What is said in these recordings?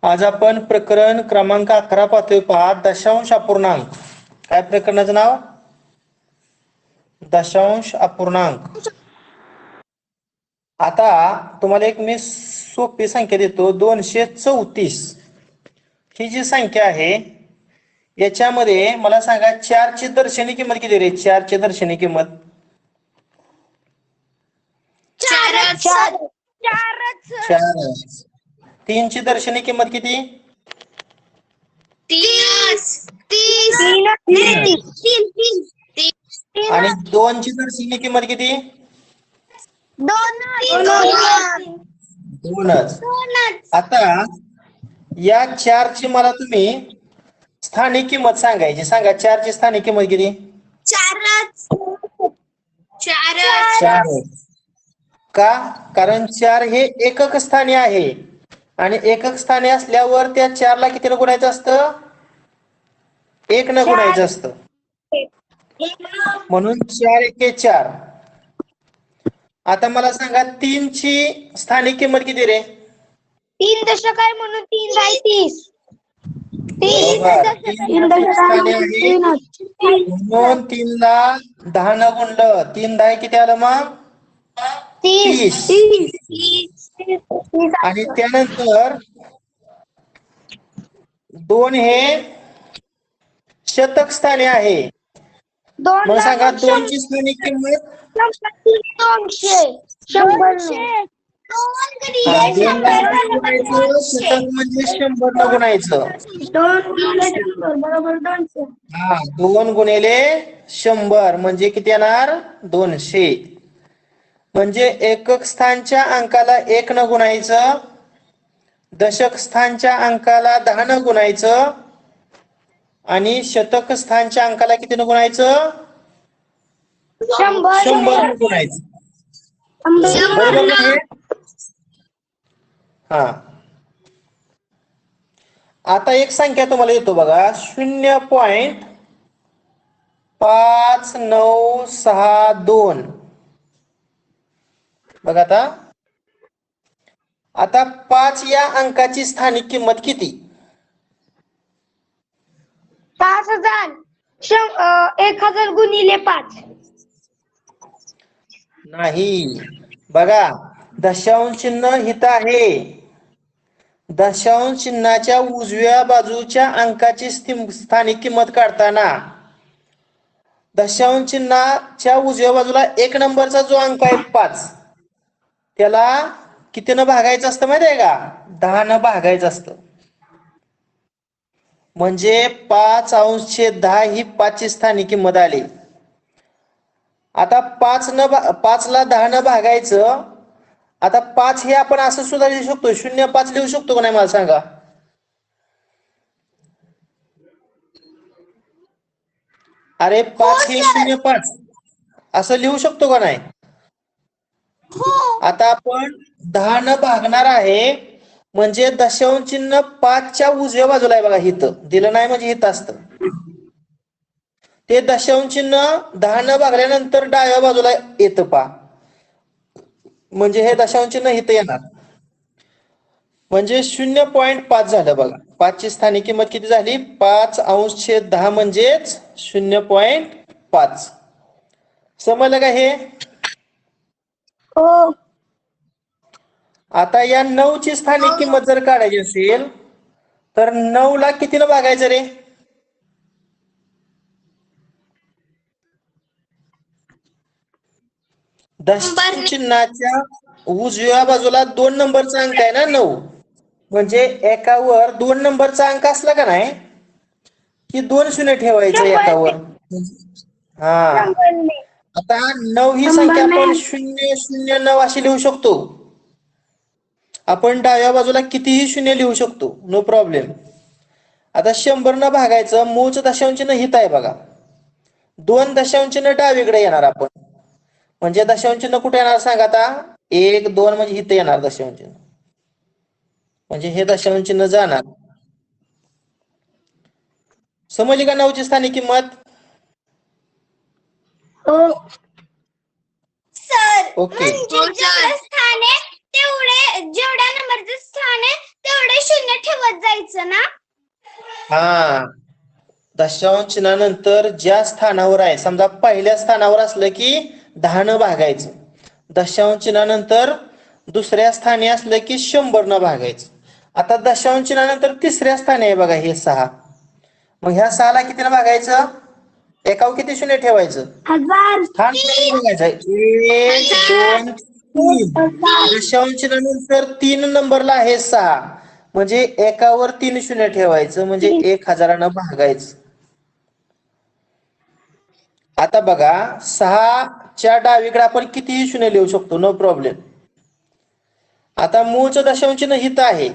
आज आपण प्रकरण क्रमांक 11 पाहतोय. पहा, दशांश अपूर्णांक. काय प्रकरणाचं नाव? दशांश अपूर्णांक. आता तुम्हाला एक मी सोपी संख्या देतो. 234 ही जी संख्या आहे याच्यामध्ये मला सांगा 4 ची दर्शनी किंमत किती रे? 4 ची दर्शनी किंमत 4. 3 ची दर्शनी किंमत किती? 30. आणि 2 ची दर्शनी किंमत किती? 2च. आता या 4 ची मला तुम्ही स्थानिक किंमत सांगायची. सांगा 4 ची स्थानिक किंमत किती? 4. का? कारण 4 हे एकक स्थानी आहे आणि एकक स्थानी असल्यावर त्या 4 ला कितीने गुणायचं असतं? 1 ने गुणायचं असतं. म्हणून 4 एके 4. आता मला सांगा 3 ची स्थानिक किंमत किती रे? 3 दशक आहे म्हणून 3 बाय 30. म्हणून 3 ला 10 न गुणलं. 3 10 किती आलं मग? 30. आणि त्यानंतर 2 हे शतक स्थानी आहे. मग सांगा 2 ची स्थानिक किंमत? 200. शतक म्हणजे 100 न गुणायचं. 2 गुणिले 100 म्हणजे किती येणार? 200. म्हणजे एकक स्थानच्या अंकाला 1 न गुणायचं, दशक स्थानच्या अंकाला 10 न गुणायचं आणि शतक स्थानच्या अंकाला किती न गुणायचं? 100 न गुणायचं. बरोबर आहे? हा. आता एक संख्या तुम्हाला येतो बघा, 0.5962. बघा आता 5 या अंकाची स्थानिक किंमत किती? 5000. 1000 गुणिले 5. नाही. बघा, दशांश चिन्ह हित आहे. दशांश चिन्हाच्या उजव्या बाजूच्या अंकाची स्थानिक किंमत काढताना दशांश चिन्हाच्या उजव्या बाजूला 1 नंबरचा जो अंक आहे 5, त्याला कितीनं भागायचं असतं माहिती आहे का? 10 न भागायचं असतं. म्हणजे 5/10 ही 5 ची स्थानिक किंमत आली. आता 5 ला 10 न भागायचं. आता 5 हे आपण असं सुद्धा लिहू शकतो, 0.5 लिहू शकतो का नाही मला सांगा? अरे 5 हे 0.5 असं लिहू शकतो का नाही? आता आपण 10 न भागणार आहे म्हणजे दशांश चिन्ह 5 च्या उजव्या बाजूला आहे बघा. हित दिलं नाही म्हणजे हित असतं. ते दशांश चिन्ह 10 न भागल्यानंतर डाव्या बाजूला येतं पहा. म्हणजे हे दशांश चिन्ह हित येणार. म्हणजे 0.5 झालं बघा. 5 ची स्थानिक किंमत किती झाली? 5/10 म्हणजेच 0.5. समजलं का हे? हो. आता या 9 ची स्थानिक किंमत जर काढायची असेल तर 9 ला कितीनं भागायचं रे? दशांश चिन्हाच्या उजव्या बाजूला 2 नंबरचा अंक आहे ना 9. म्हणजे एकावर 2 नंबरचा अंक असला का नाही की 2 शून्य ठेवायचं एकावर. हा. आता 9 ही संख्या आपण 009 अशी लिहू शकतो. आपण डाव्या बाजूला कितीही शून्य लिहू शकतो, नो प्रॉब्लेम. आता 100 न भागायचं. मूळचं दशांश चिन्ह हित आहे बघा. 2 दशांश चिन्ह डावीकडे येणार आपण. म्हणजे दशांश चिन्ह कुठे येणार सांगा आता? 1 2 म्हणजे हित येणार दशांश चिन्ह. म्हणजे हे दशांश चिन्ह जाणार. समजली का 9 ची स्थानिक किंमत? Sir, okay. जेवढं स्थान आहे तेवढे, जेवढ्या नंबरचं स्थान आहे तेवढे शून्य ठेवत लावत जायचं ना? हा, दशांश चिन्हानंतर ज्या स्थानावर आहे, समजा पहिल्या स्थानावर असलं की 10 न भागायचं. दशांश चिन्हानंतर दुसऱ्या स्थानी असलं की 100 न भागायचं. आता दशांश चिन्हानंतर तिसऱ्या स्थानी आहे बघा हे 6. मग ह्या 6ला कितीला भागायचं? एकावर किती शून्य ठेवायचं? 1000. स्थान बघायचं. 1 2 3. दशांश चिन्हानंतर 3 नंबरला आहे 6. म्हणजे एकावर 3 शून्य ठेवायचं, म्हणजे 1000 भागायचं. आता बघा 6च्या डावीकडे आपण कितीही शून्य लिहू शकतो, नो प्रॉब्लेम. आता मूळचं दशांश चिन्ह हित आहे.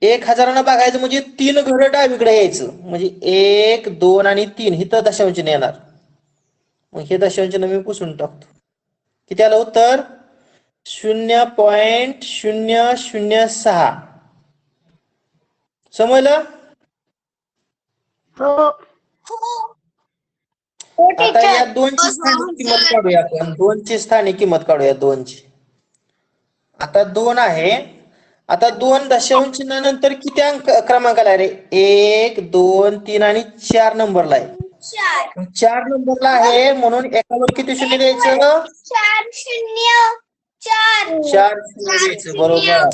1000 भागायचं म्हणजे 3 घरं डावीकडे यायचं, म्हणजे 1 2 आणि 3 हिथं दशांश चिन्ह येणार. मग हे दशांश चिन्ह मी पुसून टाकतो. किती आलं उत्तर? 0.006. समजलं? हो. आता या 2ची स्थानिक किंमत काढूया आपण. 2ची स्थानिक किंमत काढूया 2ची. आता 2 आहे. आता 2 दशांश चिन्हानंतर किती अंक क्रमांकाला आहे रे? 1 2 3 आणि 4 नंबरला आहे. 4 नंबरला आहे म्हणून एकावर किती शून्य द्यायचं? 4 0 4. 4 शून्य द्यायचं, बरोबर.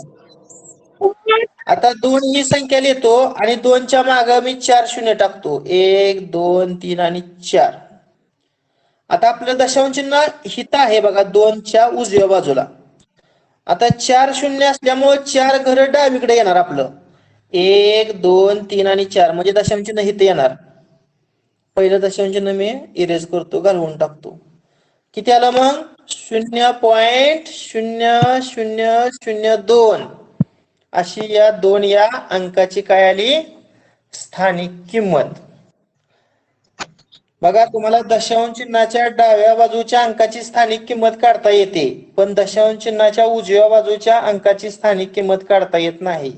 आता 2 ही संख्या लिहितो आणि 2च्या मागे मी 4 शून्य टाकतो. 1 2 3 आणि 4. आता आपलं दशांश चिन्ह हित आहे बघा 2च्या उजव्या बाजूला. आता 4 शून्य असल्यामुळे 4 घरं डावीकडे येणार आपलं. 1 2 3 आणि 4 म्हणजे दशांश चिन्ह हित येणार. पहिलं दशांश चिन्ह मी इरेज करतो, घालवून टाकतो. किती आलं मग? 0.0002. अशी या 2 या अंकाची काय आली? स्थानिक किंमत. बघा तुम्हाला दशांश चिन्हाच्या डाव्या बाजूच्या अंकाची स्थानिक किंमत काढता येते, पण दशांश चिन्हाच्या उजव्या बाजूच्या अंकाची स्थानिक किंमत काढता येत नाही.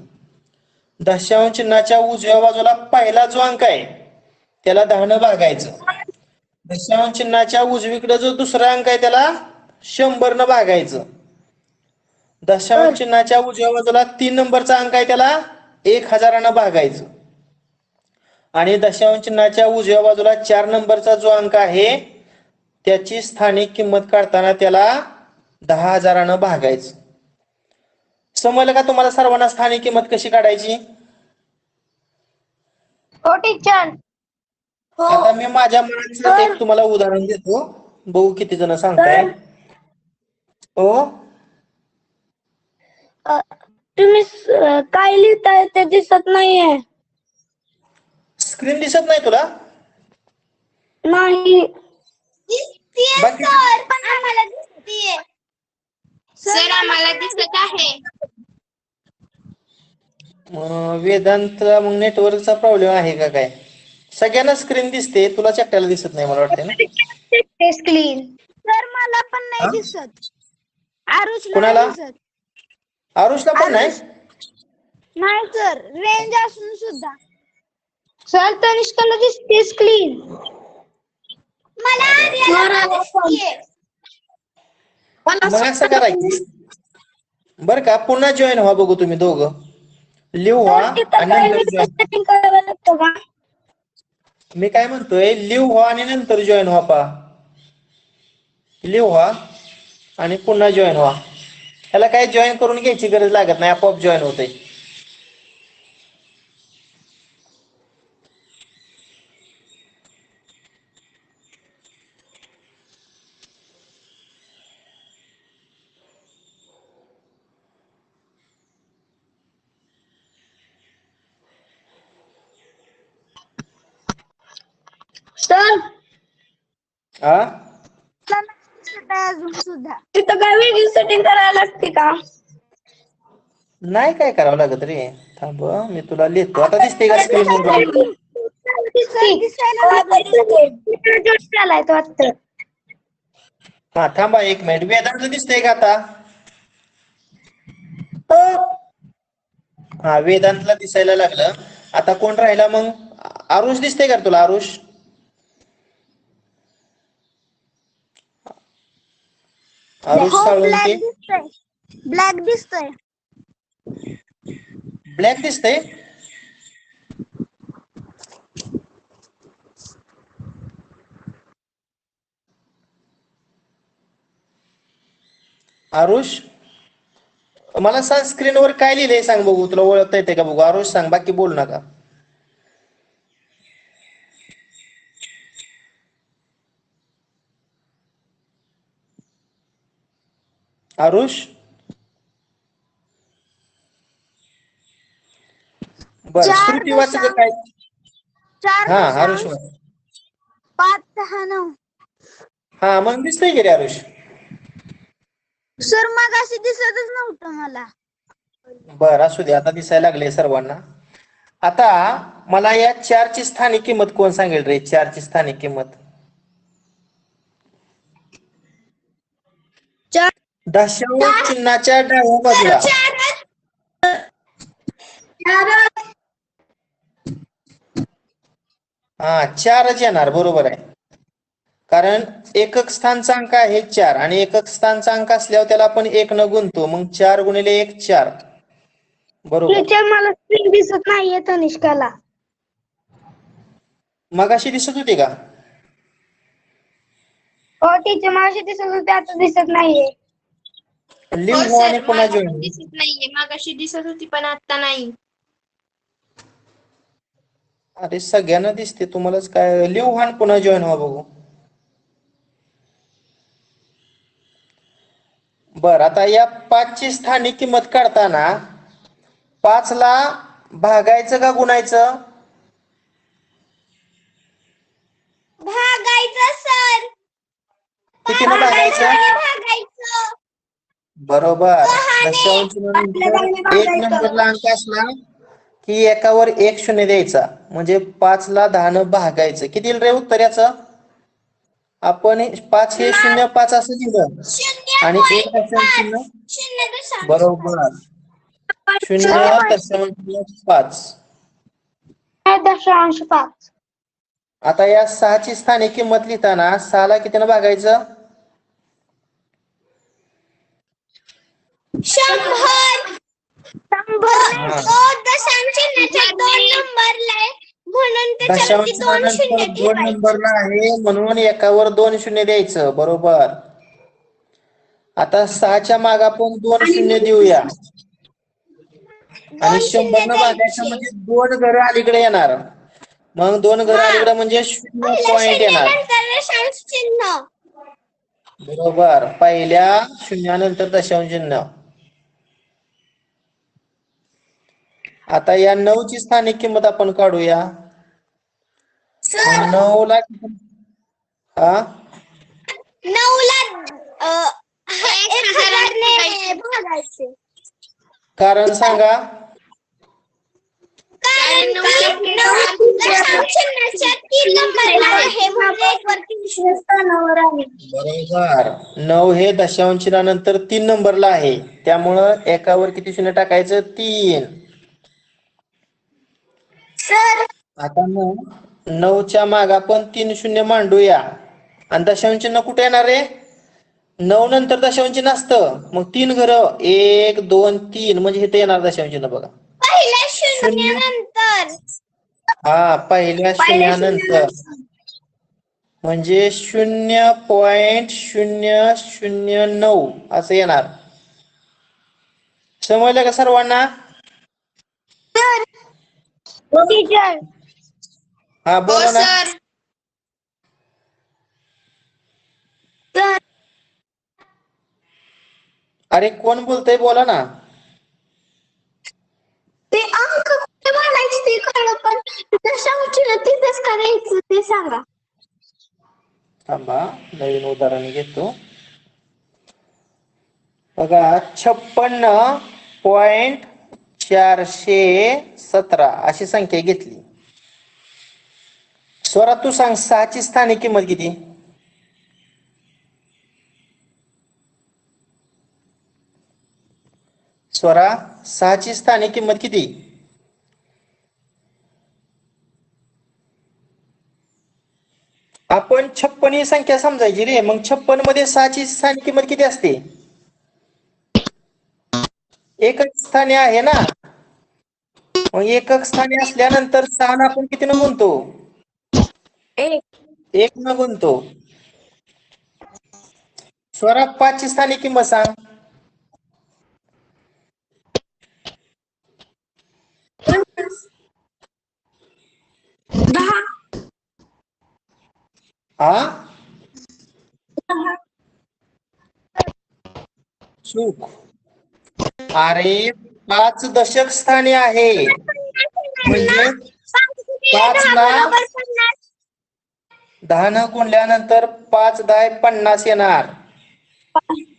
दशांश चिन्हाच्या उजव्या बाजूला पहिला जो अंक आहे त्याला 10 न भागायचं. दशांश चिन्हाच्या उजवीकडे जो दुसरा अंक आहे त्याला 100 न भागायचं. दशांश चिन्हाच्या उजव्या बाजूला 3 नंबरचा अंक आहे त्याला 1000 न भागायचं. आणि दशांश चिन्हाच्या उजव्या बाजूला 4 नंबरचा जो अंक आहे त्याची स्थानिक किंमत काढताना त्याला 10,000 न भागायचं. समजलं का तुम्हाला सर्वांना स्थानिक किंमत कशी काढायची? हो टीचर. आता मी माझ्या मनाचं एक तुम्हाला उदाहरण देतो, बघू किती जण सांगताय. हो, तुम्ही काय लिहिताय ते दिसत नाहीये. स्क्रीन दिसत नाही तुला? नाही. बाकी पण आम्हाला दिसतीये. सर आम्हाला दिसत आहे. वेदांत मग नेटवर्कचा प्रॉब्लेम आहे का काय? सगळ्यांना स्क्रीन दिसते, तुलाच एकट्याला दिसत नाही मला वाटतं ना. स्क्रीन सर मला पण नाही दिसत. आरुषला कुणाला? नाही दिसत. आरुषला पण नाही? नाही सर, रेंज असून सुद्धा. सर तनिष्काला दिसते स्क्रीन. मला मग असं करायचं बरं का, पुन्हा जॉईन व्हा, बघू तुम्ही दोघं लिव्ह व्हा आणि नंतर जॉईन. मी काय म्हणतोय, लिव्ह व्हा आणि नंतर जॉईन व्हा. पा लिव्ह व्हा आणि पुन्हा जॉईन व्हा. त्याला काय जॉईन करून घ्यायची गरज लागत नाही, आपोआप जॉईन होते. सर अजून सुद्धा तिथं काय वेगळी सेटिंग करायला लागते का? नाही काय करावं लागत रे. थांब मी तुला लिहितो. आता दिसते का स्क्रीनवर? हा थांबा 1 मिनिट. वेदांत दिसतंय का आता? हा, वेदांतला दिसायला लागलं. आता कोण राहिला मग? आरुष दिसतंय का तुला? आरुष साळुंके. ब्लॅक दिसतोय. ब्लॅक दिसतंय. आरुष, मला सांग स्क्रीनवर काय लिहिलंय सांग बघू, तुला ओळखता येते का बघू. आरुष सांग, बाकी बोलू नका. आरुष, बर श्रुती वाचक काय. हा आरुष 4.569. हा मग दिसतंय की रे आरुष. सर मगाशी दिसतच नव्हतं मला. बर असू दे, आता दिसायला लागले सर्वांना. आता मला या 4 ची स्थानिक किंमत कोण सांगेल रे. 4 ची स्थानिक किंमत. दशांश चिन्हाच्या डाव्या बाजूला. हा 4च येणार, बरोबर आहे. कारण एकक स्थानचा अंक आहे 4 आणि एकक स्थानचा अंक असल्यावर त्याला आपण 1 न गुणतो. मग 4 गुणिले 1 4. बरोबर. टीचर मला स्क्रीन दिसत नाहीये तनिष्काला. मगाशी दिसत होती का? हो टीचर मगाशी दिसत होते, आता दिसत नाहीये. लिहू आणि पुन्हा जॉईन. दिसत नाहीये. मागाशी दिसत होती पण आता नाही. अरे सगळ्यांना दिसते, तुम्हालाच काय. लिहू आणि पुन्हा जॉईन व्हा बघू. बर आता या 5 ची स्थानिक किंमत काढताना 5 ला भागायचं का गुणायचं? भागायचं सर. कितीनं भागायचं? बरोबर. दशांश एक नंबरला अंक असला की एकावर 1 शून्य द्यायचा. म्हणजे 5 ला 10 न भागायचं. किती येईल रे उत्तर याचं? आपण 5 हे 0 5 असं लिहिलं आणि 1 दशांश चिन्ह. बरोबर. 0.5. 0.5. आता या 6 ची स्थानिक किंमत लिहिताना 6 ला कितीनं भागायचं? 100. 2 दशांश चिन्हानंतर 2 नंबरला आहे म्हणून एकावर 2 शून्य द्यायचं. बरोबर. आता 6 च्या माग आपण 2 शून्य देऊया आणि 100 न भागायचं म्हणजे 2 घरं अलीकडे येणार. मग 2 घरं अलीकडे म्हणजे 0 पॉइंट येणार. बरोबर. पहिल्या शून्यानंतर दशांश चिन्ह. आता या 9 ची स्थानिक किंमत आपण काढूया. 9 ला हा 9 ला 1000 ने भागायचे. कारण सांगा. कारण 9 हे दशांश चिन्हानंतर 3 नंबरला आहे. त्यामुळं एकावर किती शून्य टाकायचं? 3. सर आता 9 च्या माग आपण 3 शून्य मांडूया आणि दशांश चिन्ह कुठे येणार आहे? 9 नंतर दशांश चिन्ह असतं. मग 3 घरं 1 2 3 म्हणजे इथे येणार दशांश चिन्ह बघा. पहिल्या शून्यानंतर. हा पहिल्या शून्यानंतर म्हणजे 0.009 असं येणार. समजलं का सर्वांना? टीचर हा बोला ना. सर. अरे कोण बोलतंय बोला ना. ते अंक कुठे मांडायचे ते कळलं, पण दशांश तिथेच करायचं ते सांगा. थांबा नवीन उदाहरण घेतो. बघा 56.417 अशी संख्या घेतली. स्वरा तू सांग 6 ची स्थानिक किंमत किती? स्वरा 6 ची स्थानिक किंमत किती? आपण 56 ही संख्या समजायची रे. मग 56 मध्ये 6 ची स्थानिक किंमत किती असते? एकच स्थानी आहे ना. मग एकक स्थानी असल्यानंतर 6 आपण किती न गुणतो? 1 न गुणतो. स्वरा 5 ची स्थानिक किंमत सांग. 10. हा चूक. अरे 5 दशक स्थानी आहे म्हणजे 5 ला 10 न गुणल्यानंतर 5 10 50 येणार.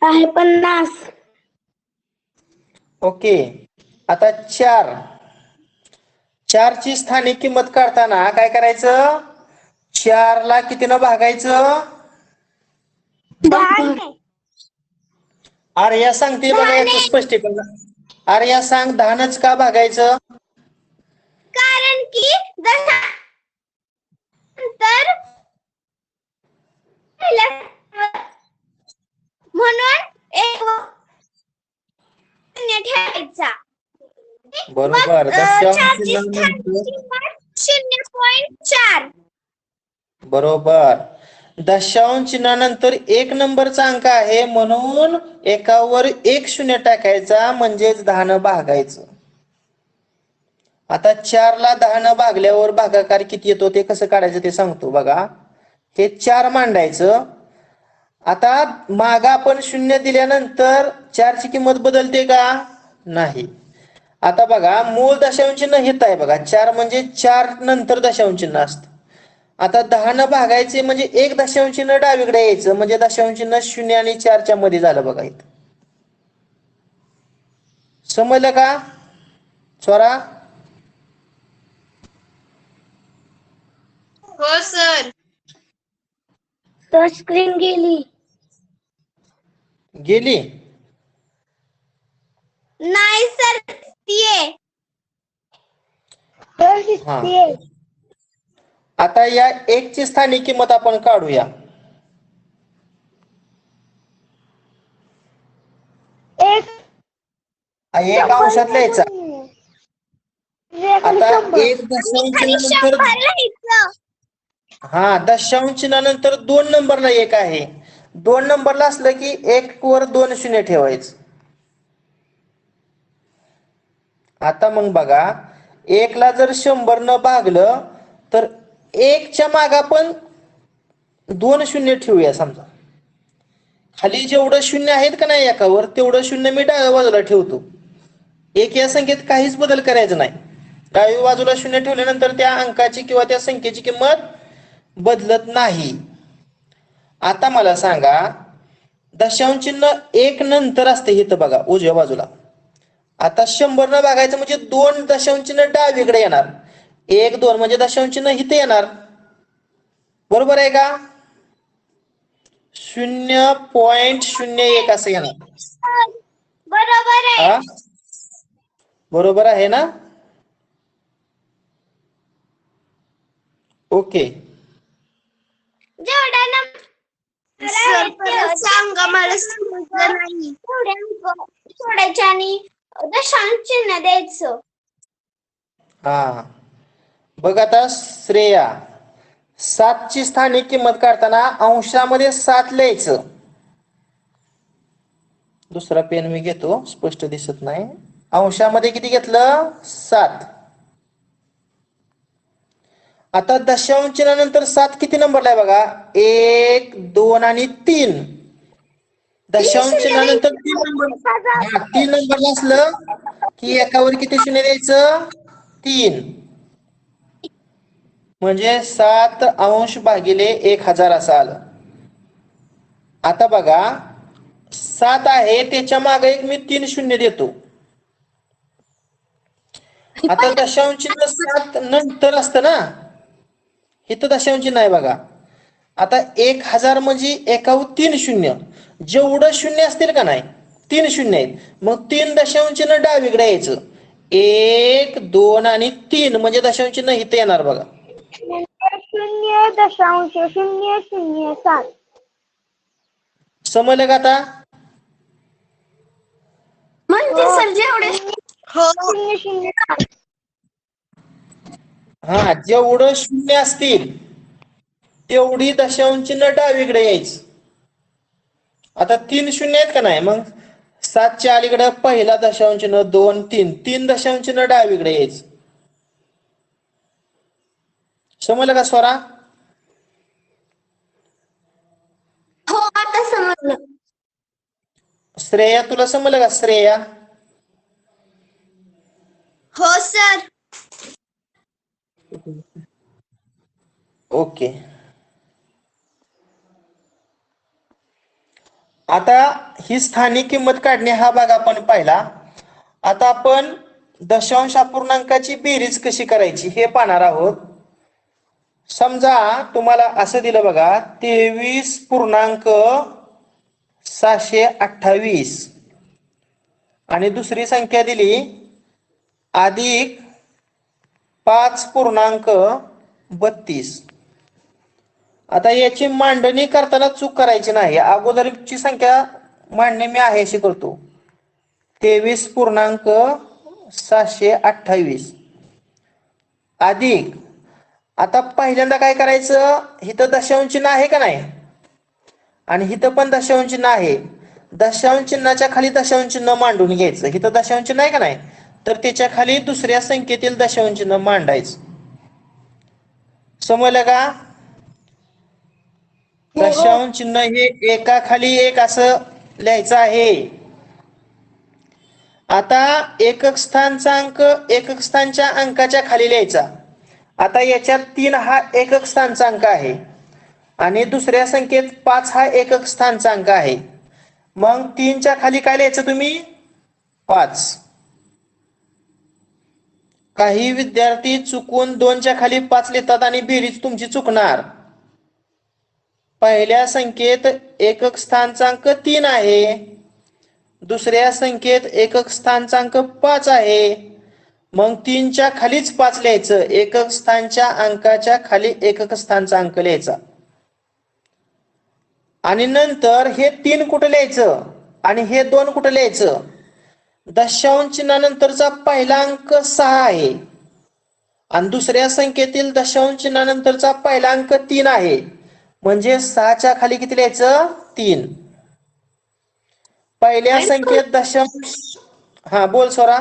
आहे 50. ओके. आता 4 ची स्थानिक किंमत काढताना काय करायचं? 4 ला किती न भागायचं? आर्या सांगते बघा याचं स्पष्टीकरण. आर्या सांग 10नच का भागायचं? कारण की दशांतर म्हणून एक शून्य ठेवायचा. बरोबर. दशांश चिन्हानंतर 0.4. बरोबर. दशांश चिन्हानंतर 1 नंबरचा अंक आहे म्हणून एकावर 1 शून्य टाकायचा म्हणजेच 10 न भागायचं. आता 4 ला 10 न भागल्यावर भागाकार किती येतो ते कसं काढायचं ते सांगतो बघा. हे 4 मांडायचं. आता माग आपण 0 दिल्यानंतर 4 ची किंमत बदलते का? नाही. आता बघा मूळ दशांश चिन्ह हित आहे बघा. 4 म्हणजे 4 नंतर दशांश चिन्ह असतं. आता 10 न भागायचे म्हणजे 1 दशांश चिन्ह डावीकडे यायचं म्हणजे दशांश चिन्ह 0 आणि 4 च्या मध्ये झालं बघा इथं. समजलं का? स्वरा हो सर. तर स्क्रीन गेली. गेली. नाही सर ती हा. आता या 1 ची स्थानिक किंमत आपण काढूया. एक अंशात लिहायचा. आता 1 दशांश चिन्हानंतर हा दशांश चिन्हानंतर 2 नंबरला 1 आहे. 2 नंबरला असलं की 1 वर 2 शून्य ठेवायचं. आता मग बघा 1 ला जर 100 न भागलं तर 1 च्या माग आपण 2 शून्य ठेवूया. समजा खाली जेवढं शून्य आहेत का नाही एकावर तेवढं शून्य मी डाव्या बाजूला ठेवतो. 1 या संख्येत काहीच बदल करायचा नाही. डाव्या बाजूला शून्य ठेवल्यानंतर त्या अंकाची किंवा त्या संख्येची किंमत बदलत नाही. आता मला सांगा दशांश चिन्ह 1 नंतर असते इथं बघा उजव्या बाजूला. आता 100 न भागायचं म्हणजे 2 दशांश चिन्ह डावीकडे येणार. 1 2 म्हणजे दशांश चिन्ह इथे येणार. बरोबर आहे का? 0.01 असं येणार. बरोबर आहे. बरोबर आहे ना? ओके. जेवढा सांगा मला समजलं नाही. सोडायचे आणि दशांश चिन्ह द्यायचं. हा बघ आता श्रेया 7 ची स्थानिक किंमत काढताना अंशामध्ये 7 लिहायचं. दुसरा पेन मी घेतो स्पष्ट दिसत नाही. अंशामध्ये किती घेतलं? 7. आता दशांश चिन्हानंतर 7 किती नंबरला आहे बघा? 1 2 आणि 3. दशांश चिन्हानंतर 3 नंबर 3 नंबरला असलं की एकावर किती शून्य द्यायचं? 3. म्हणजे 7 अंश भागिले 1000 असं आलं. आता बघा 7 आहे त्याच्या मागे एक मी 3 शून्य देतो. आता दशांश चिन्ह 7 नंतर असतं ना. इथं दशांश चिन्ह आहे बघा. आता 1000 म्हणजे एकावर 3 शून्य. जेवढं शून्य असतील का नाही 3 शून्य आहेत. मग 3 दशांश चिन्ह डावीकडे यायचं. 1 2 आणि 3 म्हणजे दशांश चिन्ह इथे येणार बघा. 0.007. समजलं का आता? म्हणजे सर जेवढे हो. 0.007 हा, जेवढं शून्य असतील तेवढी दशांश चिन्ह डावीकडे यायचं. आता 3 शून्य आहेत का नाही, मग 7च्या अलीकडे पहिला दशांश चिन्ह 2 3 दशांश चिन्ह डावीकडे यायचं. समजलं का स्वरा? हो आता समजलं. श्रेया, तुला समजलं का श्रेया? हो सर. ओके. आता ही स्थानिक किंमत काढणे हा भाग आपण पाहिला. आता आपण दशांश अपूर्णांकाची बेरीज कशी करायची हे पाहणार आहोत. समजा तुम्हाला असं दिलं बघा, 23.728 आणि दुसरी संख्या दिली अधिक 5.32. आता याची मांडणी करताना चूक करायची नाही. अगोदरची संख्या मांडणी मी आहे अशी करतो, 23.728 अधिक, आता पहिल्यांदा काय करायचं, इथं दशांश चिन्ह आहे का नाही आणि इथं पण दशांश चिन्ह आहे. दशांश चिन्हाच्या खाली दशांश चिन्ह मांडून घ्यायचं. इथं दशांश चिन्ह आहे का नाही, तर त्याच्या खाली दुसऱ्या संख्येतील दशांश चिन्ह मांडायचं. समजलं का? दशांश चिन्ह हे एकाखाली एक असं लिहायचं आहे. आता एकक स्थानचा अंक एकक स्थानच्या अंकाच्या खाली लिहायचा. आता याच्यात 3 हा एकक स्थानचा अंक आहे आणि दुसऱ्या संख्येत 5 हा एकक स्थानचा अंक आहे. मग 3च्या खाली काय लिहायचं तुम्ही? 5. काही विद्यार्थी चुकून 2च्या खाली 5 लिहितात आणि बेरीज तुमची चुकणार. पहिल्या संख्येत एकक स्थानचांक 3 आहे, दुसऱ्या संख्येत एकक स्थानचांक 5 आहे. मग 3च्या खालीच 5 लिहायचं. एकक स्थानच्या अंकाच्या खाली एकक स्थानचा अंक लिहायचा आणि नंतर हे 3 कुठं लिहायचं आणि हे 2 कुठं लिहायचं. दशांश चिन्हानंतरचा पहिला अंक 6 आहे आणि दुसऱ्या संख्येतील दशांश चिन्हानंतरचा पहिला अंक 3 आहे. म्हणजे 6च्या खाली किती लिहायचं? 3. पहिल्या संख्येत दशांश, हा बोल स्वरा.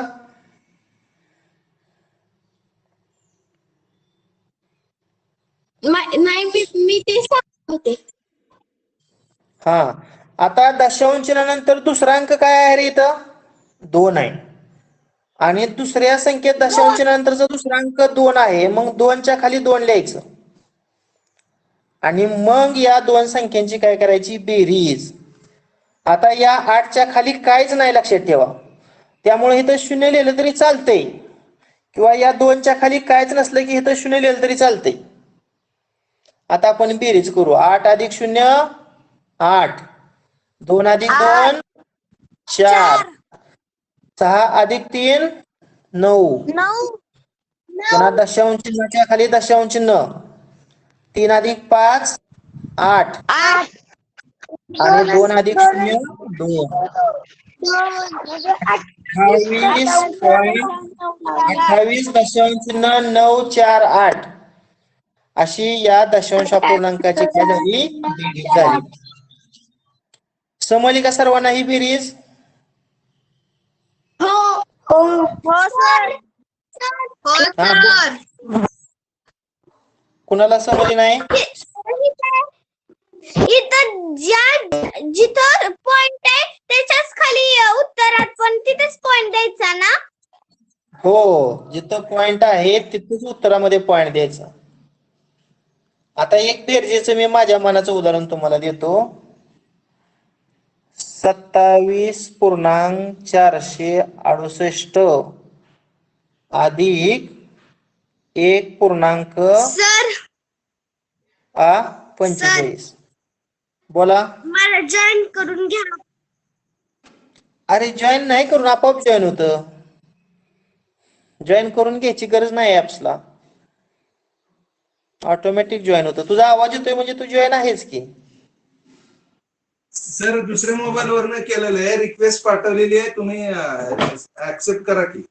नाही मी ते सांगत होते. हा, आता दशांश चिन्हानंतर दुसरा अंक काय आहे रे? इथं 2 आहे आणि दुसऱ्या संख्येत दशांश चिन्हानंतरचा दुसरा अंक 2 आहे. मग 2च्या खाली 2 लिहायचं आणि मग या दोन संख्यांची काय करायची? बेरीज. आता या 8च्या खाली काहीच नाही, लक्षात ठेवा. त्यामुळे इथं 0 लिहिलं तरी चालतंय किंवा या 2च्या खाली काहीच नसलं की इथं 0 लिहिलं तरी चालतंय. आता आपण बेरीज करू. 8 अधिक 0 8, 2 अधिक 2 4, 6 अधिक 3 9, पुन्हा दशांश चिन्हाच्या खाली दशांश चिन्ह, 3 अधिक 5 8 आणि 2 अधिक 0 2. 28.948 अशी या दशांश अपूर्णांकाची काय झाली? बेरीज झाली. समजली का सर्वांना ही बेरीज? हो सर. हो सर. कुणाला समजली नाही? इथं जिथं पॉइंट आहे त्याच्याच खाली उत्तरात पण तिथेच पॉइंट द्यायचा ना? हो, जिथं पॉइंट आहे तिथेच उत्तरामध्ये पॉइंट द्यायचा. आता एक बेरजेचं मी माझ्या मनाचं उदाहरण तुम्हाला देतो. 27.468 अधिक 1. सर 45. बोला. मला जॉईन करून घ्या. अरे जॉईन नाही करून आपोआप जॉईन होतं. जॉईन करून घ्यायची गरज नाही ऍप्सला, ऑटोमॅटिक जॉईन होतं. तुझा आवाज येतोय म्हणजे तू जॉईन आहेस की. सर दुसऱ्या मोबाईल वरनं केलेलं आहे, रिक्वेस्ट पाठवलेली आहे, तुम्ही ऍक्सेप्ट करा की.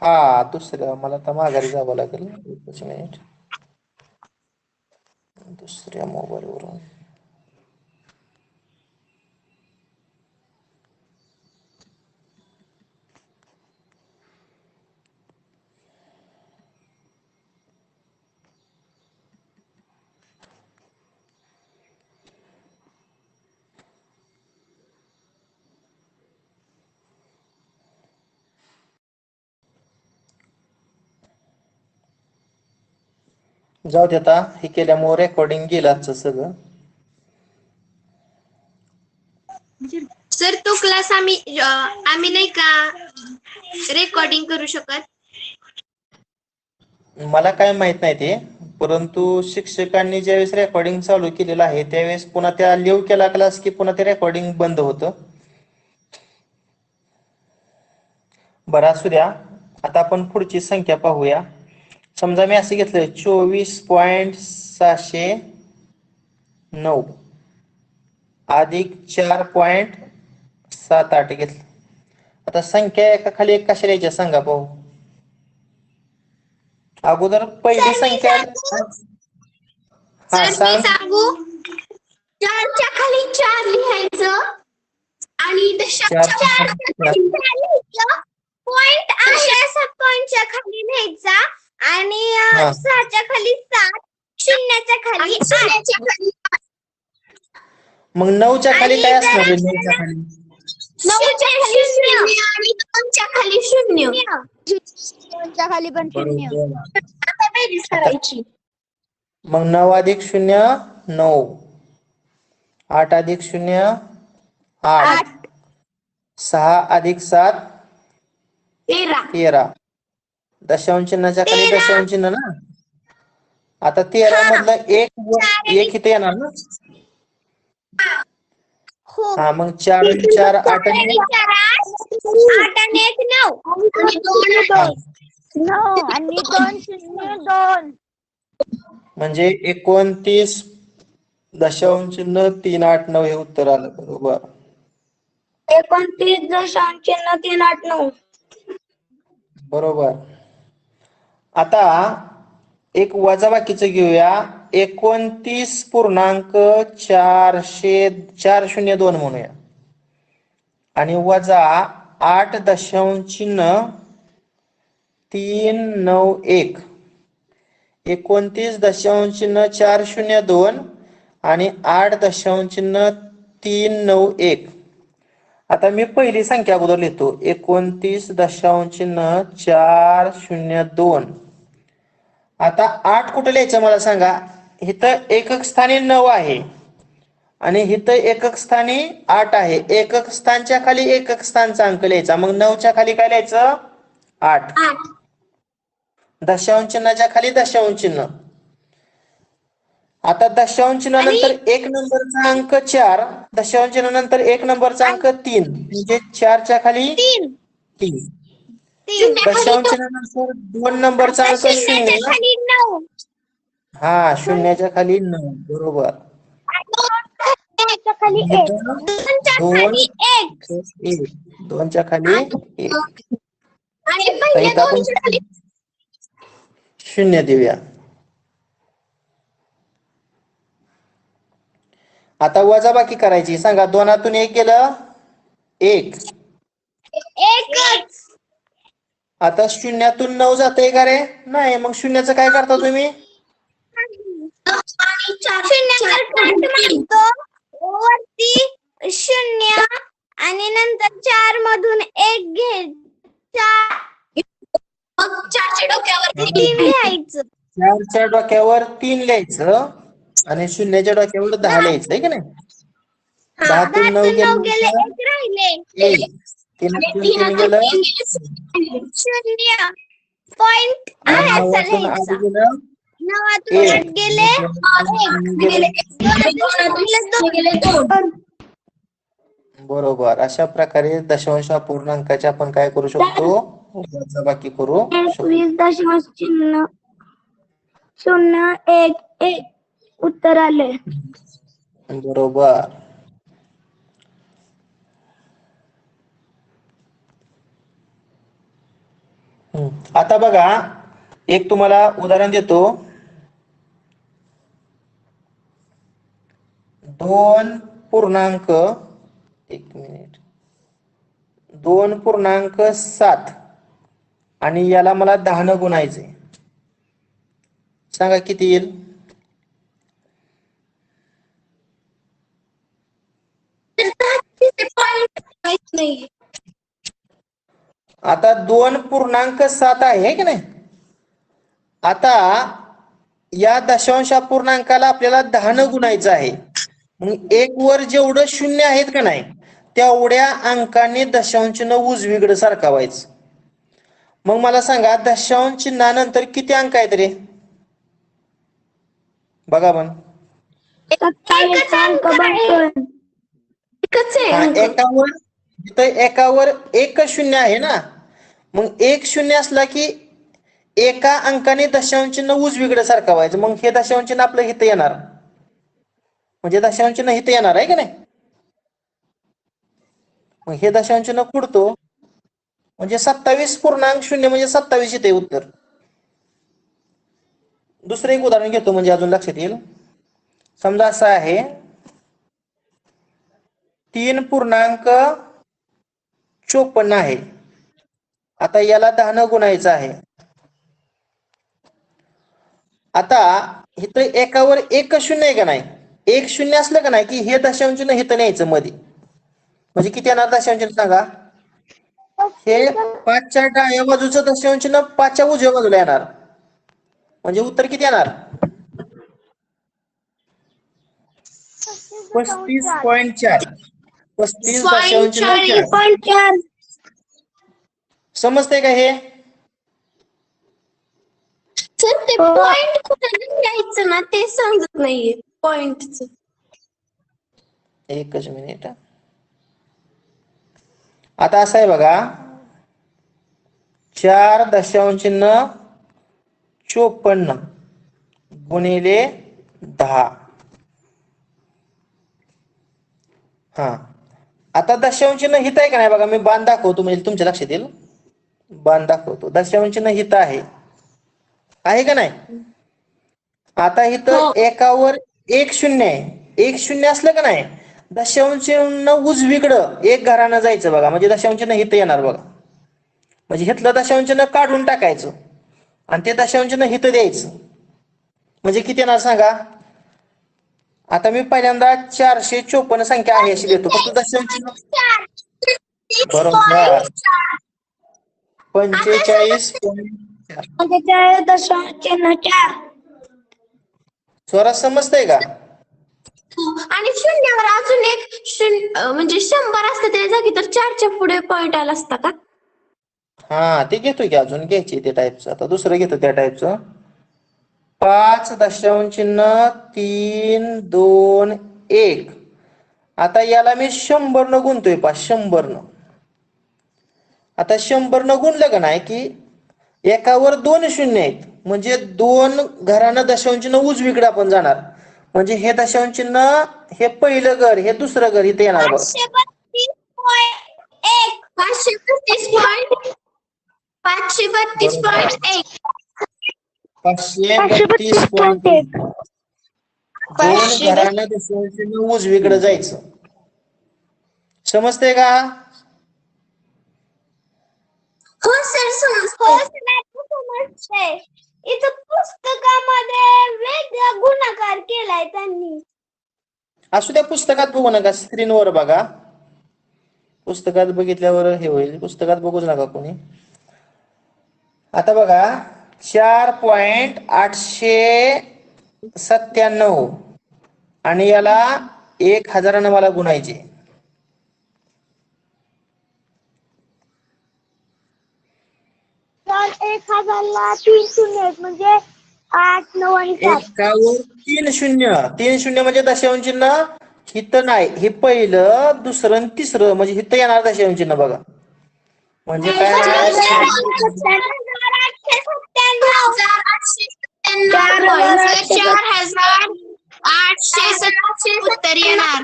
हा दुसऱ्या, मला आता माघारी जावं लागेल. एकच मिनिट. दुसऱ्या मोबाईल वरून. जाऊ दे, आता हे केल्यामुळे रेकॉर्डिंग गेलं आजचं सगळं. सर तो क्लास आम्ही नाही का रेकॉर्डिंग करू शकत? मला काय माहित नाही ते, परंतु शिक्षकांनी ज्यावेळेस रेकॉर्डिंग चालू केलेलं आहे त्यावेळेस पुन्हा त्या लिव्ह केला क्लास की पुन्हा ते रेकॉर्डिंग बंद होतं. बरं असू द्या. आता आपण पुढची संख्या पाहूया. समजा मी असं घेतलं 24.609 अधिक 4.78 घेतलं. आता संख्या एका खाली एक कशा लिहायच्या सांगा पाहू. अगोदर पहिली संख्या. हा सर मी सांग. सांगू? 4च्या खाली 4 लिहायचं आणि दशांशच्या खाली 4 लिहायचं. पॉइंट आहे असं पॉइंटच्या खाली लिहायचा आणि हा. 6च्या खाली 7, शून्याच्या खाली 8. मग 9च्या खाली आणि काय असणार आहे? जर 9च्या खाली 9च्या खाली 0 आणि 2च्या खाली 0. 2च्या खाली पण 0. बरोबर. आता बेरीज करायची. मग 9 अधिक 0 9, 8 अधिक 0 8, 6 अधिक 7 13. दशांश चिन्हाच्या खाली 13. दशांश चिन्ह ना. आता 13 मधलं एक इथे येणार ना. हो. हा मग 4 आणि 4 8 आणि 8 आणि 1 9. आणि 2 आणि 2 0 2. म्हणजे 29.389 हे उत्तर आलं. बरोबर. 29.389. बरोबर. आता एक वजाबाकीचं घेऊया. 29.402 म्हणूया आणि वजा 8.391. 29.402 आणि 8.391. आता मी पहिली संख्या अगोदर लिहितो. 29.402. आता 8 कुठे लिहायचं मला सांगा. इथं एकक स्थानी 9 आहे आणि इथं एकक स्थानी 8 आहे. एकक स्थानच्या खाली एकक स्थानचा अंक लिहायचा. मग 9च्या खाली काय लिहायचं? 8. दशांश चिन्हाच्या खाली दशांश चिन्ह. आता दशांश चिन्हानंतर एक नंबरचा अंक 4, दशांश चिन्हानंतर एक नंबरचा अंक 3, म्हणजे 4च्या खाली 3. दशांश चिन्हानंतर 2 नंबरचा अंक 0. शून्याच्या खाली 9. हा, शून्याच्या खाली 9. बरोबर. 2च्या खाली 1. 2च्या खाली 1. 2च्या खाली 1. आणि तर पहिल्या इथं आपण 2च्या खाली 0 देऊया. आता वजाबाकी करायची. सांगा 2तून 1 गेलं 1. एकच. आता 0तून 9 जातंय का रे? नाही. मग 0चं काय करता तुम्ही? आणि 4 शून्यावर कट मारतो. वरती 0 आणि नंतर 4 मधून 1 घे. 4च्या डोक्यावर 3 लिहायचं. 4च्या डोक्यावर 3 लिहायचं आणि 0च्या डोक्यावर 10 लिहायचं आहे की नाही. 10तून 9 9 गेले, गेलं 1 राहिले. 1. 3तून 3 गेलं 0. पॉइंट आहे असं 9तून 8 लिहायचा. गेलं 9तून 8 1. गेले 2. बरोबर. अशा प्रकारे दशांश अपूर्णांकाचे आपण काय करू शकतो? वजाबाकी करू शकतो. 21.011 उत्तर आले. बरोबर. हम्म. आता बघा एक तुम्हाला उदाहरण देतो. 2 पूर्णांक 2.7 आणि याला मला 10 न गुणायचे. सांगा किती येईल? माहित नाही. आता 2.7 आहे की नाही. आता या दशांश अपूर्णांकाला आपल्याला 10 न गुणायचं आहे. मग 1 वर जेवढं शून्य आहेत का नाही तेवढ्या अंकाने दशांश चिन्ह उजवीकडे सरकवायचं. मग मला सांगा दशांश चिन्हानंतर किती अंक आहेत रे? बघा पण. एकच अंक बनतो. एकच आहे हा, अंक. एकावर एक शून्य आहे ना. मग 1 शून्य असला की एका अंकाने दशांश चिन्ह उजवीकडे सरकवायचं. मग हे दशांश चिन्ह आपलं इथं येणार. म्हणजे दशांश चिन्ह इथं येणार आहे की नाही. मग हे दशांश चिन्ह पुढतो म्हणजे 27.0 म्हणजे 27 येते उत्तर. दुसरं एक उदाहरण घेतो म्हणजे अजून लक्षात येईल. समजा असं आहे 3.54 आहे. आता याला 10 न गुणायचं आहे. आता इथं एकावर एक शून्य आहे का नाही. 1 शून्य असलं का नाही की हे दशांश चिन्ह इथं न्यायचं मध्ये. म्हणजे किती येणार दशांश चिन्ह सांगा. हे 5च्या डाव्या बाजूचं दशांश चिन्ह 5च्या उजव्या बाजूला येणार. म्हणजे उत्तर किती येणार? 35.4. 35.4. समजतंय का हे? सर ते पॉइंट कुठे घ्यायचं ना ते समजत नाहीये पॉइंटच. एकच मिनिट. आता असं आहे बघा 4.54 गुणिले 10. हा, आता दशांश चिन्ह हित आहे का नाही बघा. मी बाण दाखवतो म्हणजे तुमच्या लक्षात येईल. बाण दाखवतो. दशांश चिन्ह हित आहे का नाही. आता इथं एकावर 1 शून्य आहे. 1 शून्य असलं का नाही दशांश चिन्ह उजवीकडं एक घरानं जायचं बघा. म्हणजे दशांश चिन्ह इथं येणार बघा. म्हणजे हिथलं दशांश चिन्ह काढून टाकायचं आणि ते दशांश चिन्ह इथं द्यायचं. म्हणजे किती येणार सांगा. आता मी पहिल्यांदा 454 संख्या आहे अशी देतो. फक्त दशांश चिन्ह बरोबर 45.4. दशांश चिन्ह 4. स्वरा समजतंय का? आणि शून्यावर अजून एक शून्य म्हणजे 100 असतं त्या जागी तर 4च्या पुढे पॉइंट आला असता का? हा ते घेतोय की अजून घ्यायची ते टाईपचं. आता दुसरं घेतो त्या टाईपचं. 5.321. आता याला मी 100 न गुणतोय. 100 न. आता 100 न गुणलं का नाही की एकावर 2 शून्य आहेत. म्हणजे 2 घरानं दशांश चिन्ह उजवीकडे आपण जाणार. म्हणजे हे दशांश चिन्ह हे पहिलं घर हे दुसरं घर इथे येणार बघा. 532.1. 532.1. 532.1. 2 घरानं दशांश चिन्ह उजवीकडे जायचं. समजतंय का? हो सर समजतंय. इथं पुस्तकामध्ये वेगळा गुणाकार केलाय त्यांनी. असू द्या पुस्तकात बघू नका. स्क्रीनवर बघा. पुस्तकात बघितल्यावर हे होईल. पुस्तकात बघूच नका कोणी. आता बघा 4.897 आणि याला 1000 मला गुणायचे. 1000ला 3 शून्य आहेत म्हणजे 8, 9 आणि 7. एकावर 3 शून्य. 3 शून्य म्हणजे दशांश चिन्ह हिथं नाही. हे पहिलं दुसरं आणि तिसरं म्हणजे हिथं येणार दशांश चिन्ह बघा. म्हणजे काय 4,897 उत्तर येणार.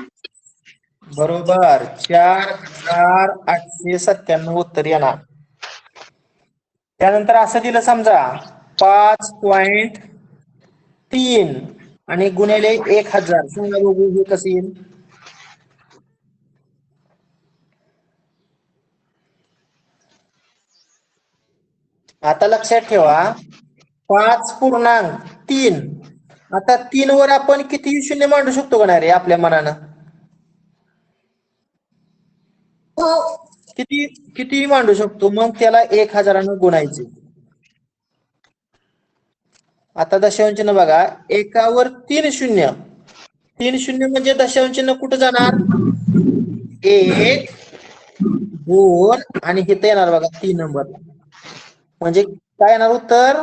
बरोबर 4,897 उत्तर येणार. त्यानंतर असं दिलं समजा 5.3 आणि गुणिले 1000. सांगा बघू हे कसं येईल. आता लक्षात ठेवा 5.3. आता 3 वर आपण किती शून्य मांडू शकतो का नाही रे आपल्या मनानं? हो. किती किती मांडू शकतो. मग त्याला 1000 गुणायचे. आता दशांश चिन्ह बघा, एकावर 3 शून्य. 3 शून्य म्हणजे दशांश चिन्ह कुठं जाणार? 1 2 आणि इथे येणार बघा 3 नंबर. म्हणजे काय येणार उत्तर?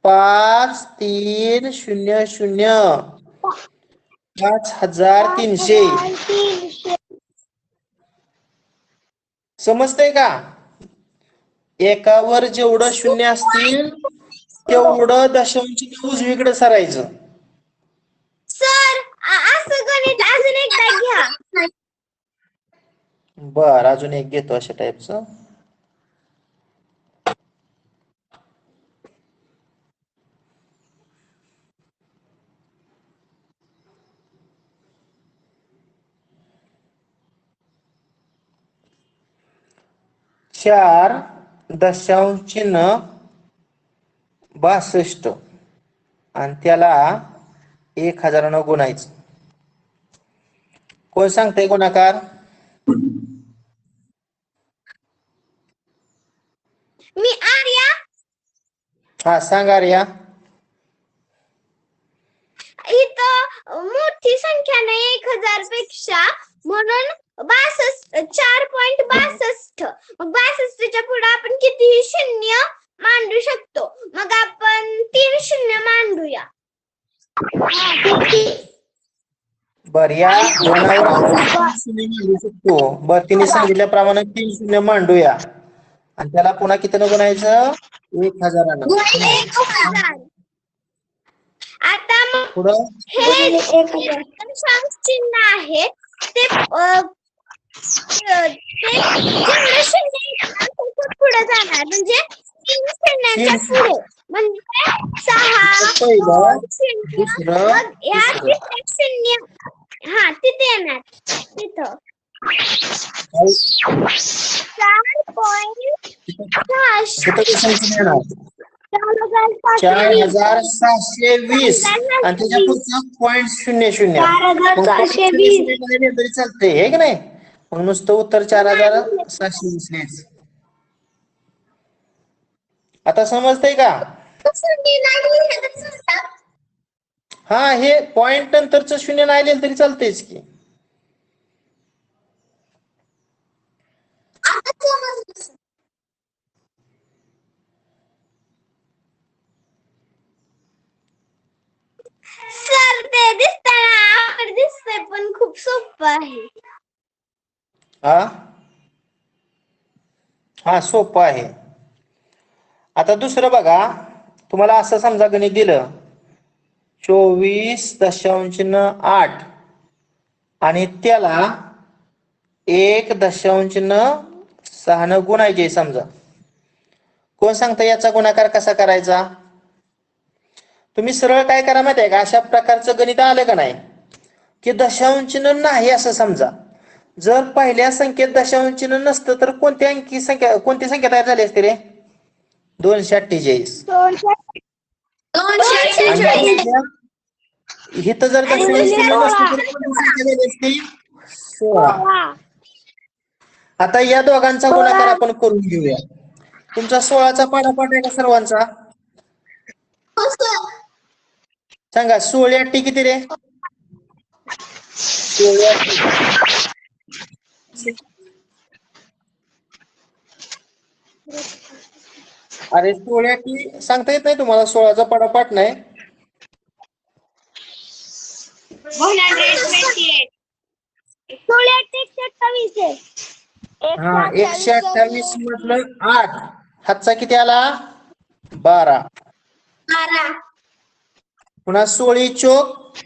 5300. 5300. समजतंय का? एकावर जेवढं शून्य असतील तेवढं दशांश चिन्ह उजवीकडे सरायचं. सर असं गणित अजून एकदा घ्या. बर, अजून एक घेतो अशा टाईपचं. चार दशांश चिन्ह 62 आणि त्याला 1000 गुणायचं. कोण सांगतंय गुणाकार? मी आर्या. हा सांगा रे. इथं मोठी संख्या नाही 1000 पेक्षा, म्हणून 4.62. मग 62च्या पुढे आपण कितीही शून्य मांडू शकतो. मग आपण 3 शून्य मांडूया. बर, या गुणावर आपण 3 शून्य मांडू शकतो. बर, तिने सांगितल्याप्रमाणे 3 शून्य मांडूया आणि त्याला पुन्हा कितीनं गुणायचं? 1000. 1000. आता मग पुढं हे दशांश चिन्ह आहे ते जेवढं शून्य येईल पुढे जाणार, म्हणजे 3 शून्यांच्या पुढे, म्हणजे 6 पहिलं 2 शून्य. दुसरं मग ह्या तिसरं. तिथे शून्य हा तिथे येणार. तिथं 4.6 कुठं दशांश येणार? 4620 आणि त्याच्या पुढचा 0.00. मग 0.00 तरी चालतंय, हे की नाही? मग नुसतं उत्तर 4720 लिहायचं. आता समजतंय का? हा, हे पॉइंट नंतरच 0 नाही लिहिलं तरी चालतंयच की. सर ते दिसताना दिसतंय पण खूप सोपं आहे. हा सोपं आहे. आता दुसरं बघा, तुम्हाला असं समजा गणित दिलं 24.8 आणि त्याला 1.6 गुणायचे समजा. कोण सांगता याचा गुणाकार कसा करायचा? तुम्ही सरळ काय करा माहिती आहे का? अशा प्रकारचं गणित आलं का नाही की दशांश चिन्ह नाही असं समजा. जर पहिल्या संख्येत दशांश चिन्ह नसतं तर कोणती संख्या तयार झाली असते रे? 248. इथं जर दशांश चिन्ह नसतं तर कोणती संख्या झाली असती? 16. आता या दोघांचा गुणाकार आपण करून घेऊया. तुमचा 16चा पाढापाठ आहे का सर्वांचा? सांगा 16 किती रे? 16. अरे 16 सांगता येत नाही तुम्हाला? 16चा पाढापाठ नाही? 128. हा, 128 म्हटलं 8. हातचा किती आला? 12. पुन्हा 16 चोक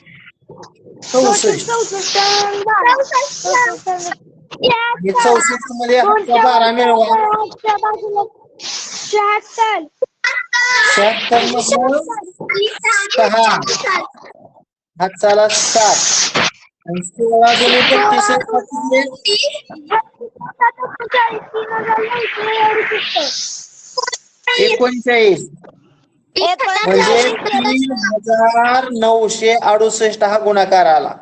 64. आणि 64 मध्ये हातचा 12 मिळवा. 76. 76 मधलं 6 हातचाला 7 आणि 16 गुणिले 36 39 म्हणजे 3968 हा गुणाकार आला.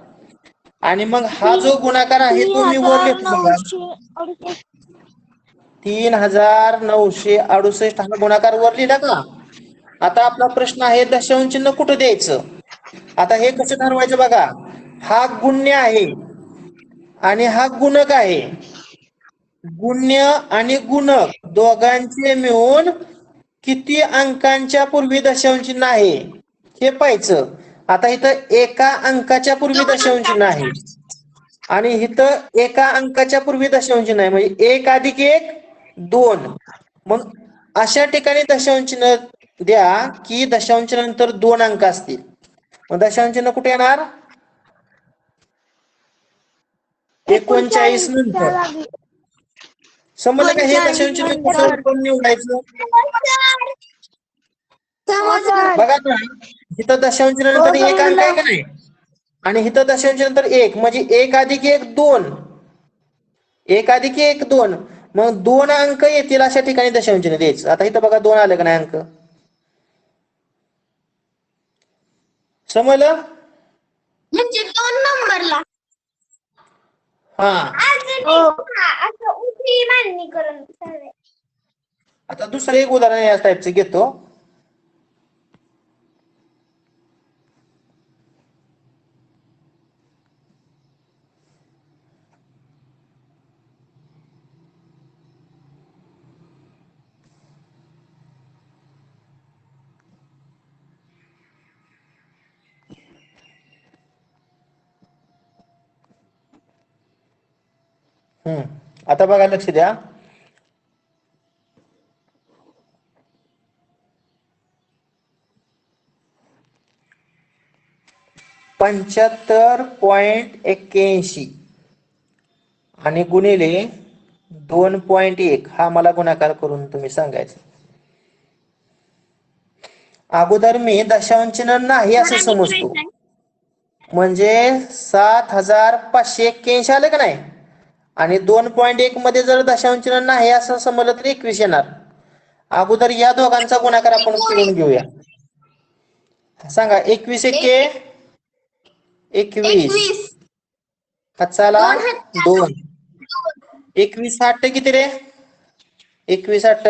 आणि मग हा जो गुणाकार आहे तो मी वर लिहितो बघा. 3968 हा गुणाकार वर लिहिला का? आता आपला प्रश्न आहे दशांश चिन्ह कुठं द्यायचं. आता हे कसं ठरवायचं बघा. हा गुण्य आहे आणि हा गुणक आहे. गुण्य आणि गुणक दोघांचे मिळून किती अंकांच्या पूर्वी दशांश चिन्ह आहे हे पाहायचं. आता इथं एका अंकाच्या पूर्वी दशांश चिन्ह आहे आणि इथं एका अंकाच्या पूर्वी दशांश चिन्ह आहे, म्हणजे 1 अधिक 1 2. मग अशा ठिकाणी दशांश चिन्ह द्या की दशांश नंतर 2 अंक असतील. मग दशांश चिन्ह कुठे येणार? 39 नंतर. समजलं का? हे दशांश चिन्ह कसं पण निवडायचं बघा ना. इथं दशांश चिन्ह नंतर 1 अंक आहे का नाही आणि इथं दशांश नंतर 1 म्हणजे 1 अधिक 1 2. 1 अधिक 1 2. मग 2 अंक येतील अशा ठिकाणी दशांश चिन्ह द्यायचं. आता इथं बघा 2 आलं का नाही अंक? समजलं? म्हणजे 2 नंबरला. हा. असं उभी मांडणी करून सर्व. आता दुसरं एक उदाहरण या टाईपचं घेतो. आता बघा लक्ष द्या. 75.81 आणि गुणिले 2.1 हा मला गुणाकार करून तुम्ही सांगायचं. अगोदर मी दशांश चिन्ह नाही असं समजतो, म्हणजे 7581 आलं का नाही आणि 2.1 मध्ये जर दशांश चिन्ह नाही असं समजलं तर 21 येणार. अगोदर या दोघांचा गुणाकार आपण करून घेऊया. सांगा 21 एके 21 हातचाला 2. 21 8 किती रे? 21 8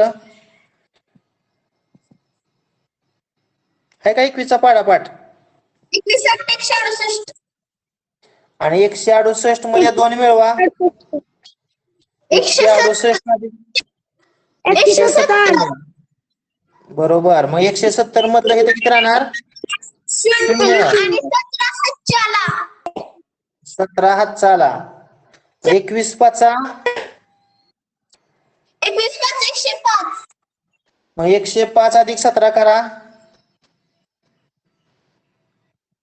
आहे का 21चा पाडापाठ? 21 8 168 आणि 168 मध्ये 2 मिळवा. 168 मध्ये 170 बरोबर. मग 170 मधलं हे किती राहणार? 0 आणि 17 हातच्याला. 17 हातचाला. 21 पाचा 21 5 105. मग 105 अधिक 17 करा.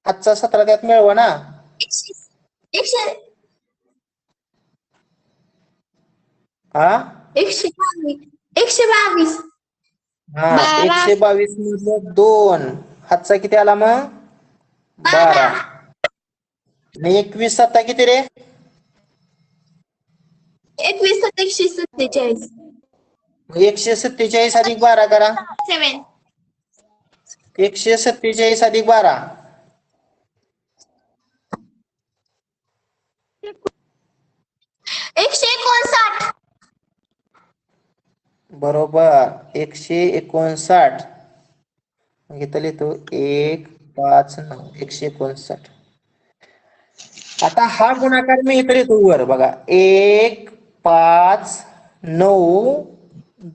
हातचा 17 त्यात मिळवा ना. 100 हा 122. हा 122 मधलं 2 हातचा किती आला मग? 12. आणि 21 7 किती रे? 21 7 147. 147 अधिक 12 करा. 7 147 अधिक 12 159. बरोबर 159. इथं लिहितो 159 159. आता हा गुणाकार मी इथे लिहितो वर बघा 1 5 9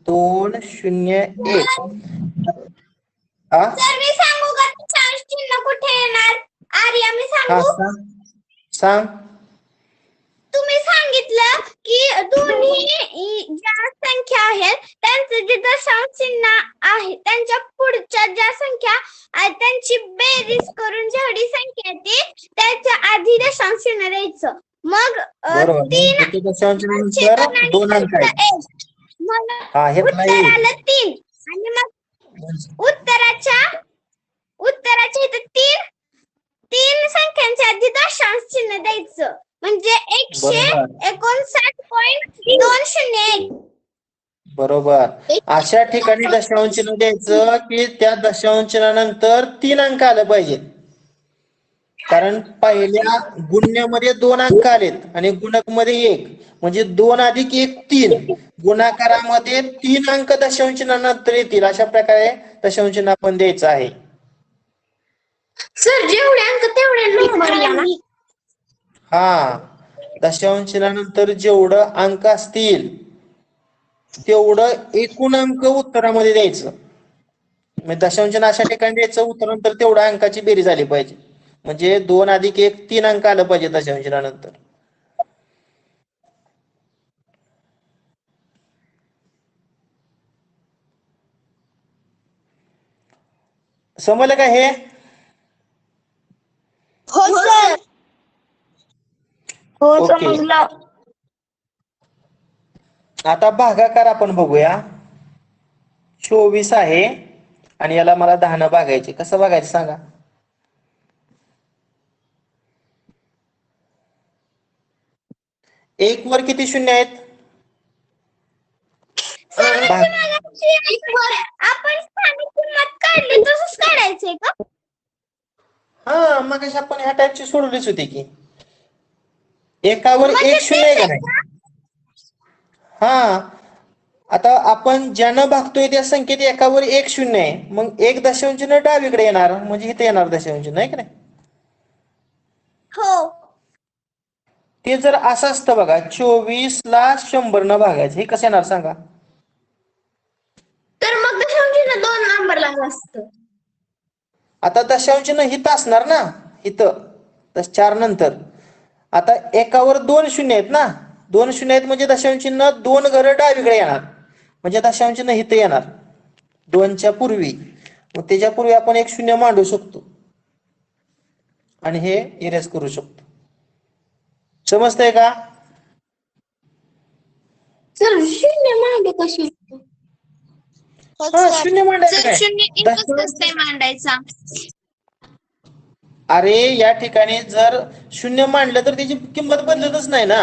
2 0 1. सर मी सांगू का दशांश चिन्ह कुठे येणार? आर्या मी सांगू? सांग. तुम्ही सांगितलं की दोन्ही ज्या संख्या आहेत त्यांचे जे दशांश चिन्ह आहे त्यांच्या पुढच्या ज्या संख्या आहेत त्यांची बेरीज करून जेवढी संख्या येते त्याच्या आधी दशांश चिन्ह द्यायचं. मग 3 दशांश नंतर 2 अंक आहेत. उत्तर आलं 3. आणि मग उत्तराच्या इथे तीन संख्यांच्या आधी दशांश चिन्ह द्यायचं म्हणजे बरोबर 159.201. बरोबर. अशा ठिकाणी दशांश चिन्ह द्यायचं की त्या दशांश चिन्हानंतर 3 अंक आलं पाहिजे. कारण पहिल्या गुण्यमध्ये 2 अंक आलेत आणि गुणक मध्ये 1 म्हणजे 2 अधिक 1 3. गुणाकारामध्ये 3 अंक दशांश चिन्हानंतर येतील. अशा प्रकारे दशांश चिन्ह आपण द्यायचं आहे. सर जेवढे अंक तेवढे नंबरला ना. हा, दशांश चिन्हानंतर जेवढं अंक असतील तेवढं एकूण अंक उत्तरामध्ये द्यायचं. म्हणजे दशांश चिन्ह अशा ठिकाणी द्यायचं उत्तरानंतर तेवढ्या अंकाची बेरीज झाली पाहिजे. म्हणजे 2 अधिक 1 3 अंक आलं पाहिजे दशांश चिन्हानंतर. समजलं का हे? हो सर. हो ओके. समजलं. आता भागाकार आपण बघूया. 24 आहे आणि याला मला 10 न भागायचे. कसं भागायचं सांगा? एक वर किती शून्य आहेत? आपण स्थानिक किंमत काढली तसंच काढायचंय का? हा, मग आपण ह्या टाईपची सोडवलीच होती की एकावर एक शून्य आहे का नाही? हा, आता आपण ज्यानं भागतोय त्या संख्येत एकावर एक शून्य आहे. मग एक दशांश चिन्ह डावीकडे येणार म्हणजे इथे येणार दशांश चिन्ह, आहे की नाही? हो. ते जर असं असतं बघा, 24 ला 100 न भागायचं, हे कसं येणार सांगा? तर मग दशांश चिन्ह 2 नंबरला असतं. आता दशांश चिन्ह हिथं असणार ना, इथं 4 नंतर. आता एकावर 2 शून्य आहेत ना, 2 शून्य आहेत म्हणजे दशांश चिन्ह 2 घरं डावीकडे येणार म्हणजे दशांश चिन्ह इथं येणार 2च्या पूर्वी. मग त्याच्यापूर्वी आपण एक शून्य मांडू शकतो आणि हे इरेज करू शकतो. समजतंय का? सर शून्य मांडू कशी? हा, शून्य मांडायचं सर काय? शून्य एकच कसं काय मांडायचा? अरे या ठिकाणी जर शून्य मांडलं तर त्याची किंमत बदलतच नाही ना,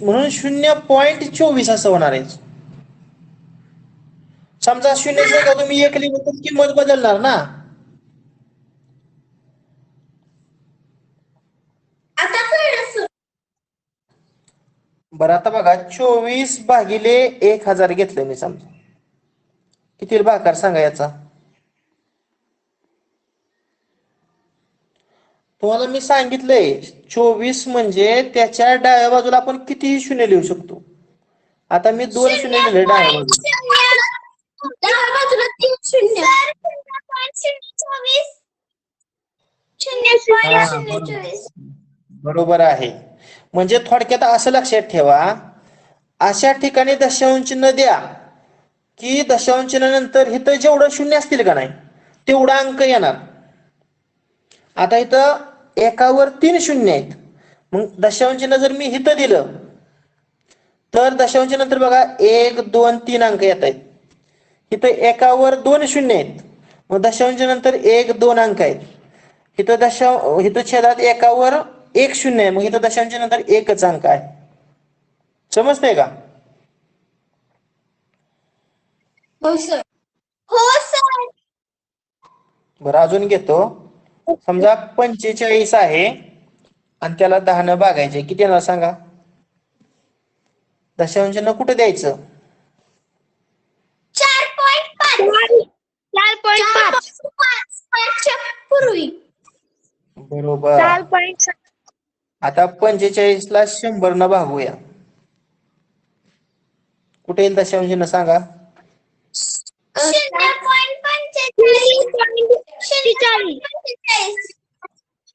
म्हणून 0.24 असं होणार आहे. समजा 0 जागा तुम्ही 1 लिहिलं तर किंमत बदलणार ना. आता कळलं सर. बरं, आता बघा 24 भागिले 1000 घेतलं मी समजा, किती भागाकार सांगा याचा? तुम्हाला मी सांगितलंय 24 म्हणजे त्याच्या डाव्या बाजूला आपण कितीही शून्य लिहू शकतो. आता मी 2 शून्य लिहिले डाव्या बाजूला. डाव्या बाजूला 3 शून्य. हा, बरोबर आहे. म्हणजे थोडक्यात असं लक्षात ठेवा, अशा ठिकाणी दशांश चिन्ह द्या की दशांश चिन्हानंतर इथं जेवढं शून्य असतील का नाही तेवढा अंक येणार. आता इथं एकावर 3 शून्य आहेत, मग दशांश चिन्ह जर मी इथं दिलं तर दशांश नंतर बघा 1 2 3 अंक येत आहेत. इथं एकावर 2 शून्य आहेत, मग दशांश नंतर 1 2 अंक आहेत. इथं छेदात एकावर 1 शून्य आहे, मग इथं दशांश नंतर 1च अंक आहे. समजतंय का? हो सर. हो सर. बरं, अजून घेतो. समजा 45 आहे आणि त्याला 10 न भागायचे, किती येणार सांगा? दशांश चिन्ह कुठे द्यायचं? 4.5. 5च्या पूर्वी. बरोबर. आता 45 ला 100 न भागूया, कुठे येईल दशांश चिन्ह सांगा? 0.45.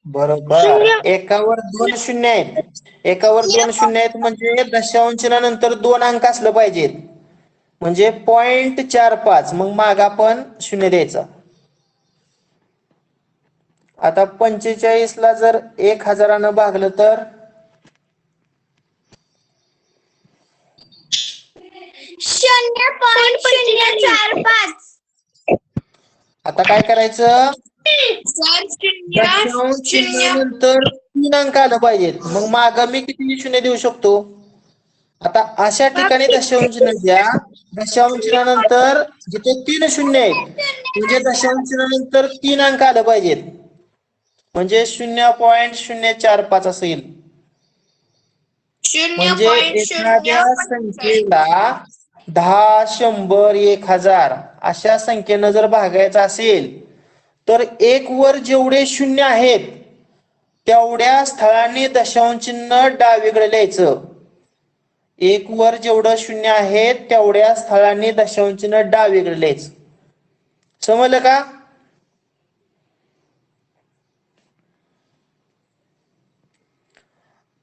बरोबर. एकावर 2 शून्य आहेत, एकावर 2 शून्य आहेत म्हणजे दशांश चिन्हानंतर 2 अंक असलं पाहिजेत, म्हणजे 0.45. मग माग आपण शून्य द्यायचा. आता 45 ला जर 1000 न भागलं तर 100 0.045. आता काय करायचं, दशांश चिन्हानंतर 3 अंक आलं पाहिजेत. मग माग मी किती शून्य देऊ शकतो? आता अशा ठिकाणी दशांश चिन्ह द्या, दशांश चिन्हानंतर जिथे 3 शून्य आहेत म्हणजे दशांश चिन्हानंतर 3 अंक आलं पाहिजेत, म्हणजे 0.045 असं येईल. म्हणजे एखाद्या संख्येला 10, 100, 1000 अशा संख्येनं जर भागायचं असेल तर 1 वर जेवढे शून्य आहेत तेवढ्या स्थळांनी दशांश चिन्ह डावीकडे लिहायचं. 1 वर जेवढं शून्य आहे तेवढ्या स्थळांनी दशांश चिन्ह डावीकडे लिहायचं. समजलं का?